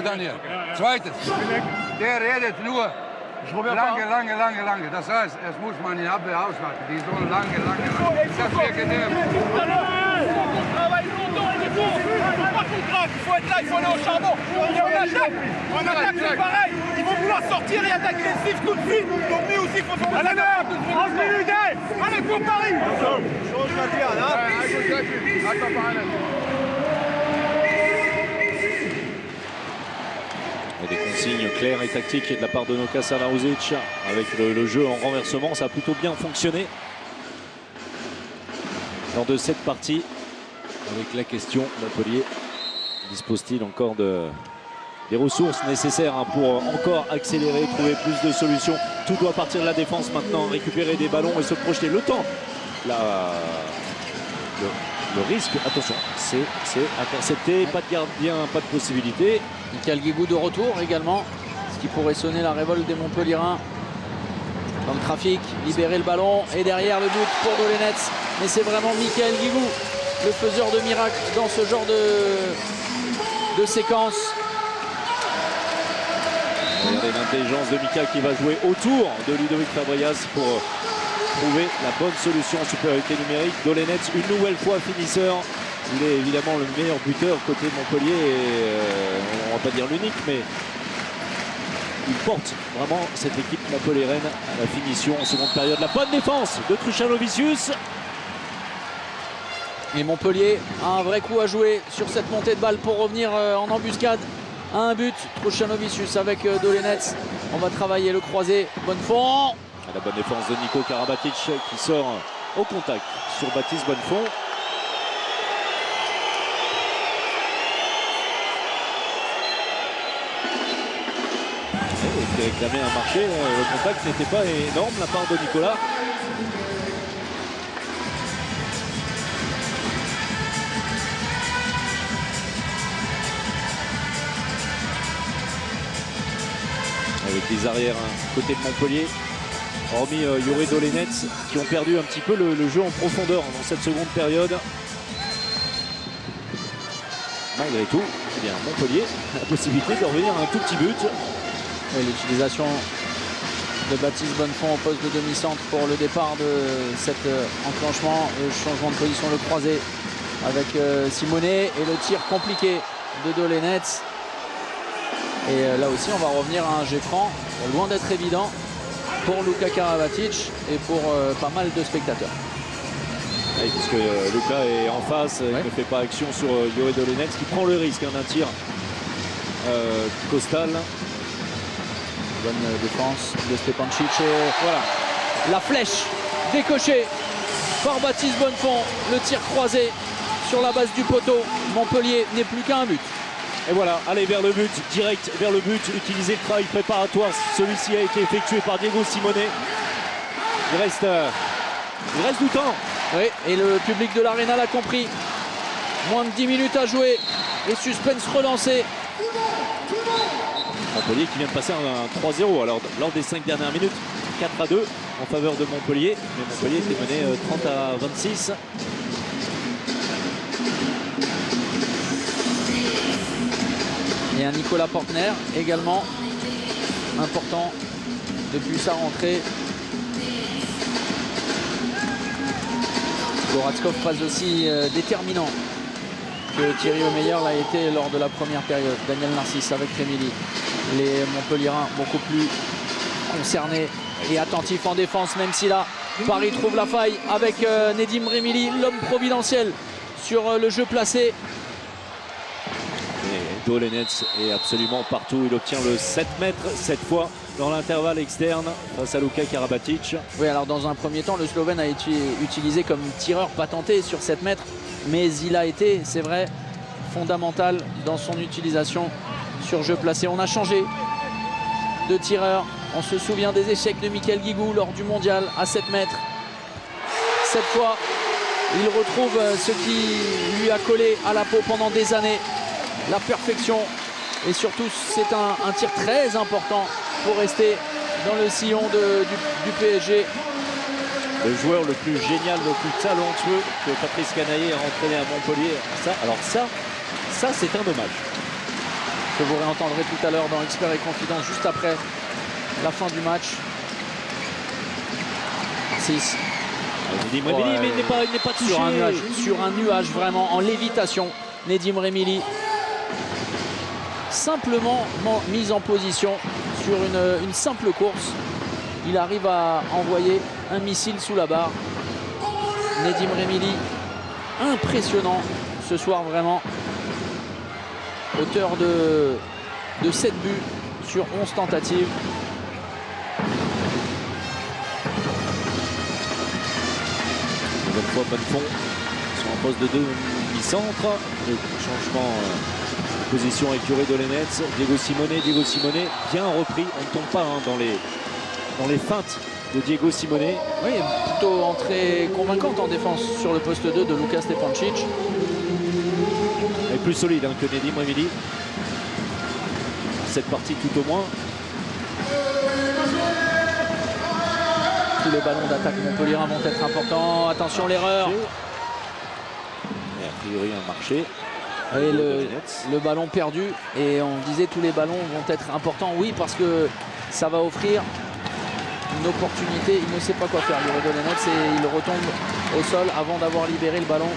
Daniel. Zweites, der redet nur lange. Das heißt, es muss man in Abwehr aushalten. Die sollen lange. Das wäre genervt. On travaille longtemps et il faut pas qu'on craque, il faut être là, il faut aller au charbon. Et on attaque c'est pareil. Ils vont vouloir sortir et être agressifs tout de suite. Donc nous aussi, il faut faire ça. Allez pour Paris. Change Mathias, Et des consignes claires et tactiques de la part de Noka Sarnauzic avec le jeu en renversement, ça a plutôt bien fonctionné lors de cette partie. Avec la question, Montpellier dispose-t-il encore des ressources nécessaires pour encore accélérer, trouver plus de solutions. Tout doit partir de la défense maintenant, récupérer des ballons et se projeter. Le temps, le risque, attention, c'est intercepté, pas de gardien, pas de possibilité. Michael Guigou de retour également, ce qui pourrait sonner la révolte des Montpellierins. Dans le trafic, libérer le ballon et derrière le but pour Dolenets. Mais c'est vraiment Michael Guigou, le faiseur de miracles dans ce genre de séquence. Regardez l'intelligence de Mika qui va jouer autour de Ludovic Fabrias pour trouver la bonne solution en supériorité numérique. Dolenets, une nouvelle fois finisseur. Il est évidemment le meilleur buteur côté de Montpellier. Et, on ne va pas dire l'unique, mais il porte vraiment cette équipe montpelliéraine à la finition en seconde période. La bonne défense de Truchanovicius. Et Montpellier a un vrai coup à jouer sur cette montée de balle pour revenir en embuscade à un but. Truchanovicius avec Dolenets. On va travailler le croisé. Bonnefond. La bonne défense de Nico Karabatic qui sort au contact sur Baptiste Bonnefond. Il réclamait un marché, le contact n'était pas énorme de la part de Nicolas. Avec les arrières côté de Montpellier, hormis Yuri Dolenets qui ont perdu un petit peu le jeu en profondeur dans cette seconde période. Malgré tout, eh bien, Montpellier a la possibilité de revenir à un tout petit but. L'utilisation de Baptiste Bonnefond au poste de demi-centre pour le départ de cet enclenchement, le changement de position, le croisé avec Simonet et le tir compliqué de Dolenets. Et là aussi on va revenir à un jet franc, loin d'être évident pour Luka Karabatic et pour pas mal de spectateurs. Oui, parce que Luka est en face, il ne fait pas action sur Yuri Dolenets qui prend le risque d'un tir costal. Bonne défense de Stepancic et voilà, la flèche décochée par Baptiste Bonnefond, le tir croisé sur la base du poteau. Montpellier n'est plus qu'à un but. Et voilà, allez vers le but, direct vers le but, utiliser le travail préparatoire. Celui-ci a été effectué par Diego Simonet. Il reste du temps. Oui, et le public de l'Arena l'a compris. Moins de 10 minutes à jouer et suspense relancé. Montpellier qui vient de passer un 3-0 alors lors des 5 dernières minutes, 4-2 en faveur de Montpellier, mais Montpellier était mené 30-26. Et un Nicolas Portner également important depuis sa rentrée. Goratskov passe aussi déterminant que Thierry Omeyer l'a été lors de la première période. Daniel Narcisse avec Rémilly. Les Montpelliérains beaucoup plus concernés et attentifs en défense, même si là Paris trouve la faille avec Nedim Rémilly, l'homme providentiel sur le jeu placé. Et Dolenets est absolument partout, il obtient le 7 mètres cette fois dans l'intervalle externe face à Luka Karabatic. Oui, alors dans un premier temps, le Slovène a été utilisé comme tireur patenté sur 7 mètres, mais il a été, c'est vrai, fondamental dans son utilisation sur jeu placé. On a changé de tireur. On se souvient des échecs de Michael Guigou lors du mondial à 7 mètres. Cette fois, il retrouve ce qui lui a collé à la peau pendant des années, la perfection. Et surtout, c'est un tir très important pour rester dans le sillon du PSG. Le joueur le plus génial, le plus talentueux que Patrice Canaillé a entraîné à Montpellier. Ça c'est un dommage. Que vous réentendrez tout à l'heure dans Expert et Confidence juste après la fin du match. 6. Nedim Remili, mais il n'est pas touché. Sur un nuage vraiment en lévitation. Nedim Remili simplement mise en position sur une simple course. Il arrive à envoyer un missile sous la barre. Nedim Remili, impressionnant ce soir vraiment. Auteur de 7 buts sur 11 tentatives. Nouvelle fois Bonnefond sur un poste de demi-centre. Le changement de position avec Yoré Dolenets. Diego Simone bien repris. On ne tombe pas dans les feintes de Diego Simone. Oui, plutôt entrée convaincante en défense sur le poste 2 de Luka Stepancic. Et plus solide que Nedim Remili. Cette partie tout au moins. Tous les ballons d'attaque montpelliérain vont être importants. Attention l'erreur. Et a priori un marché. Et le ballon perdu. Et on disait tous les ballons vont être importants. Oui, parce que ça va offrir une opportunité. Il ne sait pas quoi faire, Yoré Dolenets, et il retombe au sol avant d'avoir libéré le ballon.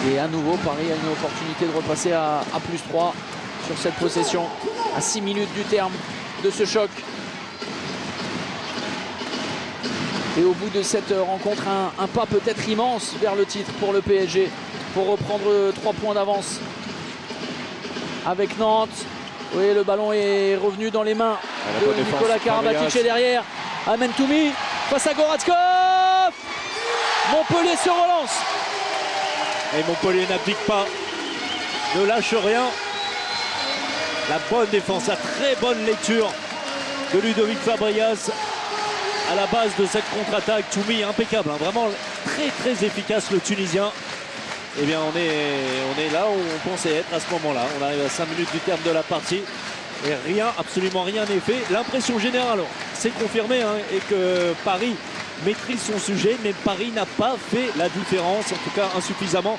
Et à nouveau, Paris a une opportunité de repasser à +3 sur cette possession. À 6 minutes du terme de ce choc. Et au bout de cette rencontre, un pas peut-être immense vers le titre pour le PSG. Pour reprendre 3 points d'avance avec Nantes. Oui, le ballon est revenu dans les mains de Nicolas Karabatic. Et derrière, Amen Toumi face à Goratskov. Montpellier se relance. Et Montpellier n'abdique pas, ne lâche rien. La bonne défense, la très bonne lecture de Ludovic Fabregas à la base de cette contre-attaque. Toumi impeccable, vraiment très efficace le Tunisien. Eh bien on est là où on pensait être à ce moment-là. On arrive à 5 minutes du terme de la partie et rien, absolument rien n'est fait. L'impression générale, c'est confirmé et que Paris maîtrise son sujet, mais Paris n'a pas fait la différence, en tout cas insuffisamment.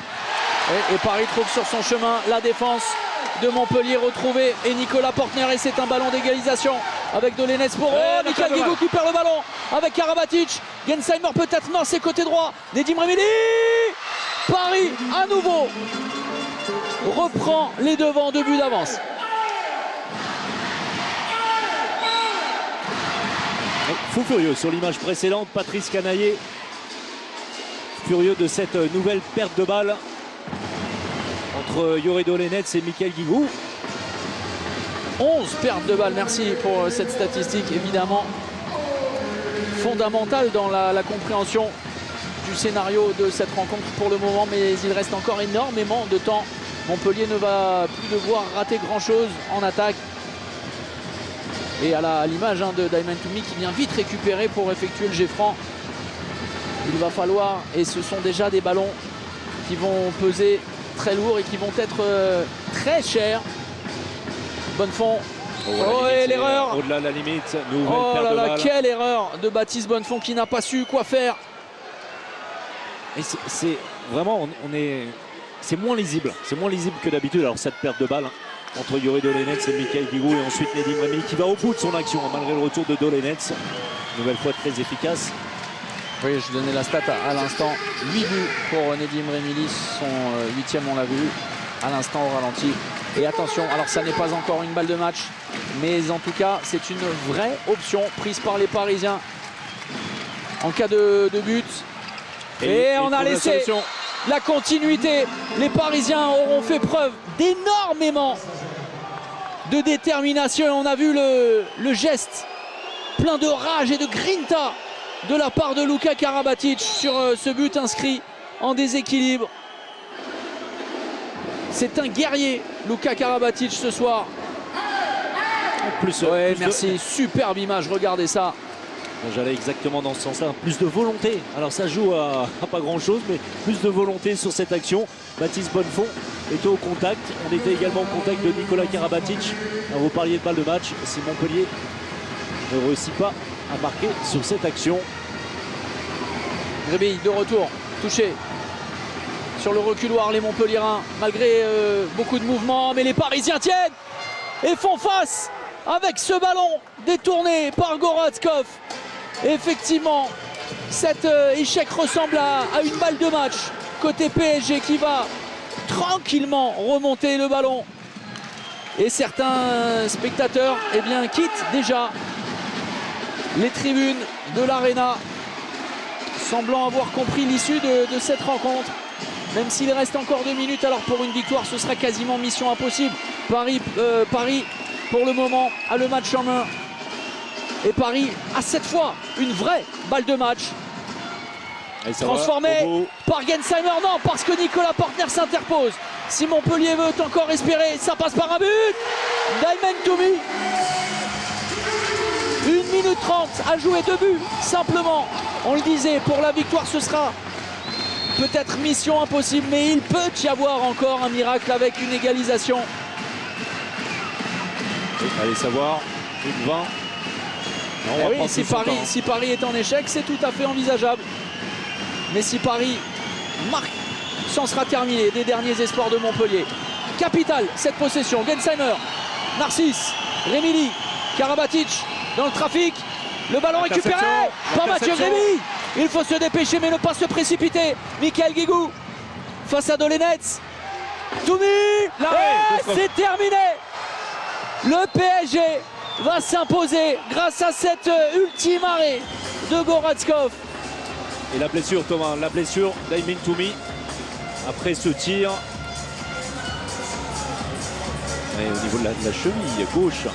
Et Paris trouve sur son chemin la défense de Montpellier retrouvée, et Nicolas Portner, et c'est un ballon d'égalisation avec Dolenets pour Michael Guigou qui perd le ballon avec Karabatic. Gensheimer peut-être, non, c'est côté droit. Nedim Remili. Paris à nouveau reprend les devants, 2 buts d'avance. Fou furieux sur l'image précédente, Patrice Canaillé furieux de cette nouvelle perte de balle entre Yoré Dolenets et Michael Guigou. 11 pertes de balles, merci pour cette statistique évidemment fondamentale dans la compréhension du scénario de cette rencontre pour le moment, mais il reste encore énormément de temps. Montpellier ne va plus devoir rater grand chose en attaque. Et à l'image de Diamond Toumi qui vient vite récupérer pour effectuer le jet franc. Il va falloir, et ce sont déjà des ballons qui vont peser très lourd et qui vont être très chers. Bonnefond. Et l'erreur. Au-delà de la limite. Oh là là, quelle erreur de Baptiste Bonnefond qui n'a pas su quoi faire. Et c'est vraiment, c'est moins lisible. C'est moins lisible que d'habitude. Alors cette perte de balle entre Yoré Dolenets et Michael Guigou, et ensuite Nedim Remili qui va au bout de son action malgré le retour de Dolenets. Nouvelle fois très efficace. Oui, je donnais la stat à l'instant. 8 buts pour Nedim Remili, son 8e, on l'a vu à l'instant au ralenti. Et attention, alors ça n'est pas encore une balle de match, mais en tout cas c'est une vraie option prise par les Parisiens en cas de but. Et on a laissé la continuité. Les Parisiens auront fait preuve d'énormément de détermination. Et on a vu le geste plein de rage et de grinta de la part de Luka Karabatic sur ce but inscrit en déséquilibre. C'est un guerrier, Luka Karabatic, ce soir. Merci, superbe image, regardez ça. J'allais exactement dans ce sens-là, plus de volonté. Alors ça joue à pas grand-chose, mais plus de volonté sur cette action. Baptiste Bonnefond était au contact. On était également au contact de Nicolas Karabatic. Vous parliez de balle de match. Si Montpellier ne réussit pas a marqué sur cette action. Grébille de retour, touché sur le reculoir, les Montpelliérains, malgré beaucoup de mouvements, mais les Parisiens tiennent et font face avec ce ballon détourné par Goratskov. Effectivement, cet échec ressemble à une balle de match côté PSG qui va tranquillement remonter le ballon. Et certains spectateurs quittent déjà les tribunes de l'Arena, semblant avoir compris l'issue de cette rencontre. Même s'il reste encore 2 minutes, alors pour une victoire, ce sera quasiment mission impossible. Paris, pour le moment, a le match en main. Et Paris a cette fois une vraie balle de match. Transformée par Gensheimer. Non, parce que Nicolas Portner s'interpose. Si Montpellier veut encore espérer, ça passe par un but. Daimen Toumi. 1 minute 30 à jouer, 2 buts. Simplement, on le disait, pour la victoire, ce sera peut-être mission impossible, mais il peut y avoir encore un miracle avec une égalisation. Allez savoir, une 20. Non, oui, si Paris est en échec, c'est tout à fait envisageable. Mais si Paris marque, c'en sera terminé des derniers espoirs de Montpellier. Capitale cette possession. Gensheimer, Narcisse, Remili, Karabatic dans le trafic. Le ballon récupéré par Mathieu Grébille. Il faut se dépêcher mais ne pas se précipiter. Michael Guigou face à Dolenetz. Toumi, c'est terminé. Le PSG va s'imposer grâce à cet ultime arrêt de Goratskov. Et la blessure, Thomas, la blessure d'Aymin Toumi après ce tir. Et au niveau de la cheville gauche.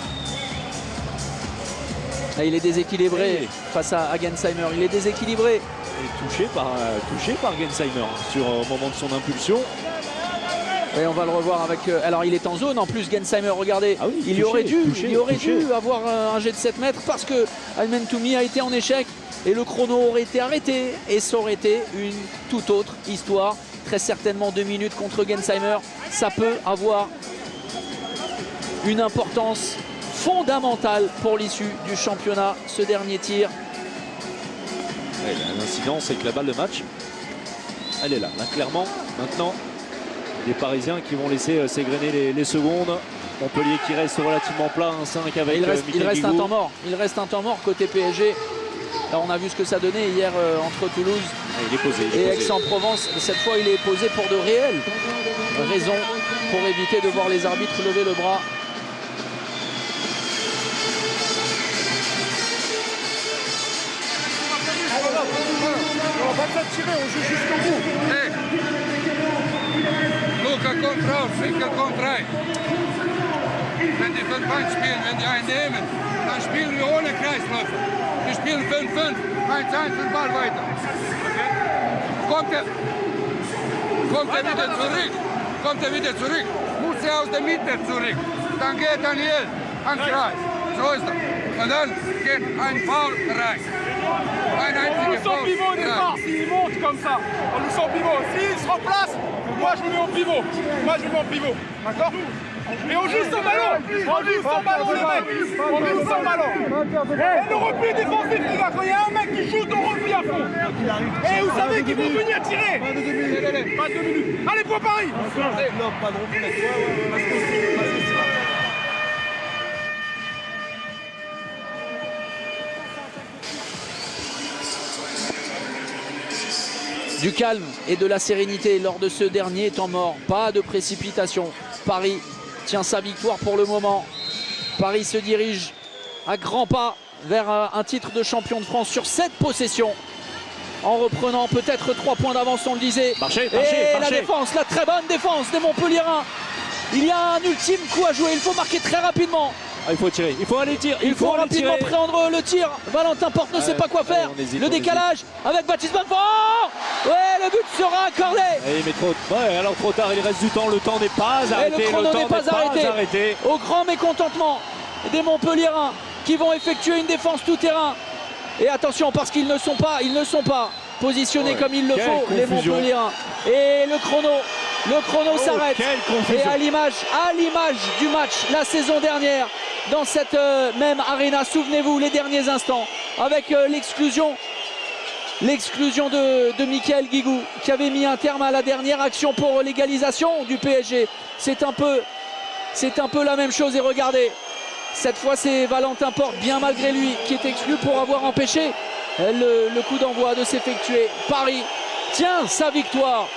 Et il est déséquilibré face à Gensheimer. Il est déséquilibré. Et touché par Gensheimer au moment de son impulsion. Et on va le revoir avec... alors il est en zone en plus, Gensheimer, regardez. Ah oui, il aurait dû avoir un jet de 7 mètres parce que Aymen Toumi a été en échec et le chrono aurait été arrêté et ça aurait été une toute autre histoire. Très certainement 2 minutes contre Gensheimer. Ça peut avoir une importance fondamentale pour l'issue du championnat, ce dernier tir. L'incidence avec la balle de match, elle est là, clairement. Maintenant, les Parisiens qui vont laisser s'égrener les secondes. Montpellier qui reste relativement plat, 1-5 avec il reste un temps mort. Il reste un temps mort côté PSG. Alors on a vu ce que ça donnait hier entre Toulouse et Aix-en-Provence. Cette fois, il est posé pour de réelles raisons pour éviter de voir les arbitres lever le bras. On va pas tirer, on joue jusqu'au bout. Luca Kontrol, Single Kontrol. Wenn die 5-1 spielen, wenn die einen nehmen, dann spielen wir ohne Kreisläufe. Wir spielen 5-5, 1-1 den Ball weiter. Kommt er wieder zurück, muss er aus der Mitte zurück. Dann geht Daniel an Kreis. So ist das. Und dann geht ein Foul rein. On nous sent pivot au départ, s'il monte comme ça, on nous sent pivot. S'il se replace, moi je me mets en pivot. D'accord? Et on joue sans ballon. Les mecs. On joue sans ballon. Et le repli défensif, les gars, quand il y a un mec qui joue ton repli à fond. Et vous savez qu'ils vont venir tirer. Pas 2 minutes. Allez, pour Paris. Non, pas de repli. Du calme et de la sérénité lors de ce dernier temps mort. Pas de précipitation. Paris tient sa victoire pour le moment. Paris se dirige à grands pas vers un titre de champion de France sur cette possession. En reprenant peut-être 3 points d'avance, on le disait. La défense, la très bonne défense des Montpelliérains. Il y a un ultime coup à jouer. Il faut marquer très rapidement. Il faut tirer, il faut aller tirer. Il faut rapidement prendre le tir. Valentin Porte ne sait pas quoi faire. Le décalage avec Baptiste Bonfort. Ouais, le but sera accordé. Mais trop tard, il reste du temps. Le temps n'est pas arrêté. Le chrono n'est pas arrêté. Au grand mécontentement des Montpelliérains qui vont effectuer une défense tout-terrain. Et attention, parce qu'ils ne sont pas positionnés comme il le faut, les Montpelliérains. Et le chrono s'arrête. Et à l'image du match la saison dernière, dans cette même arena, souvenez-vous, les derniers instants, avec l'exclusion de Michael Guigou qui avait mis un terme à la dernière action pour l'égalisation du PSG. C'est un peu la même chose et regardez, cette fois c'est Valentin Porte, bien malgré lui, qui est exclu pour avoir empêché le coup d'envoi de s'effectuer. Paris tient sa victoire.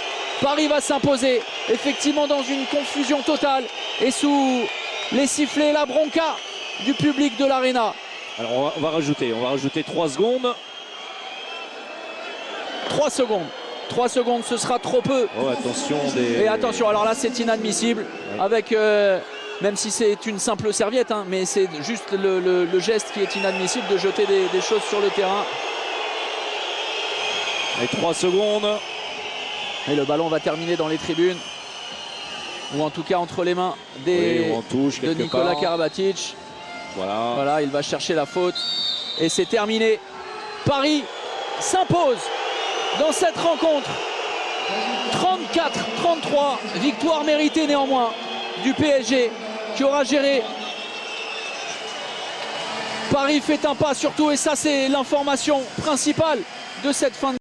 Paris va s'imposer effectivement dans une confusion totale et sous les sifflets, la bronca du public de l'Arena. Alors on va rajouter 3 secondes. 3 secondes. 3 secondes, ce sera trop peu. Oh, attention Et attention, alors là c'est inadmissible. Ouais. Avec, même si c'est une simple serviette, hein, mais c'est juste le geste qui est inadmissible de jeter des choses sur le terrain. Et 3 secondes. Et le ballon va terminer dans les tribunes. Ou en tout cas entre les mains de Nikola Karabatic. Voilà, il va chercher la faute. Et c'est terminé. Paris s'impose dans cette rencontre. 34-33. Victoire méritée néanmoins du PSG qui aura géré. Paris fait un pas surtout, et ça c'est l'information principale de cette fin de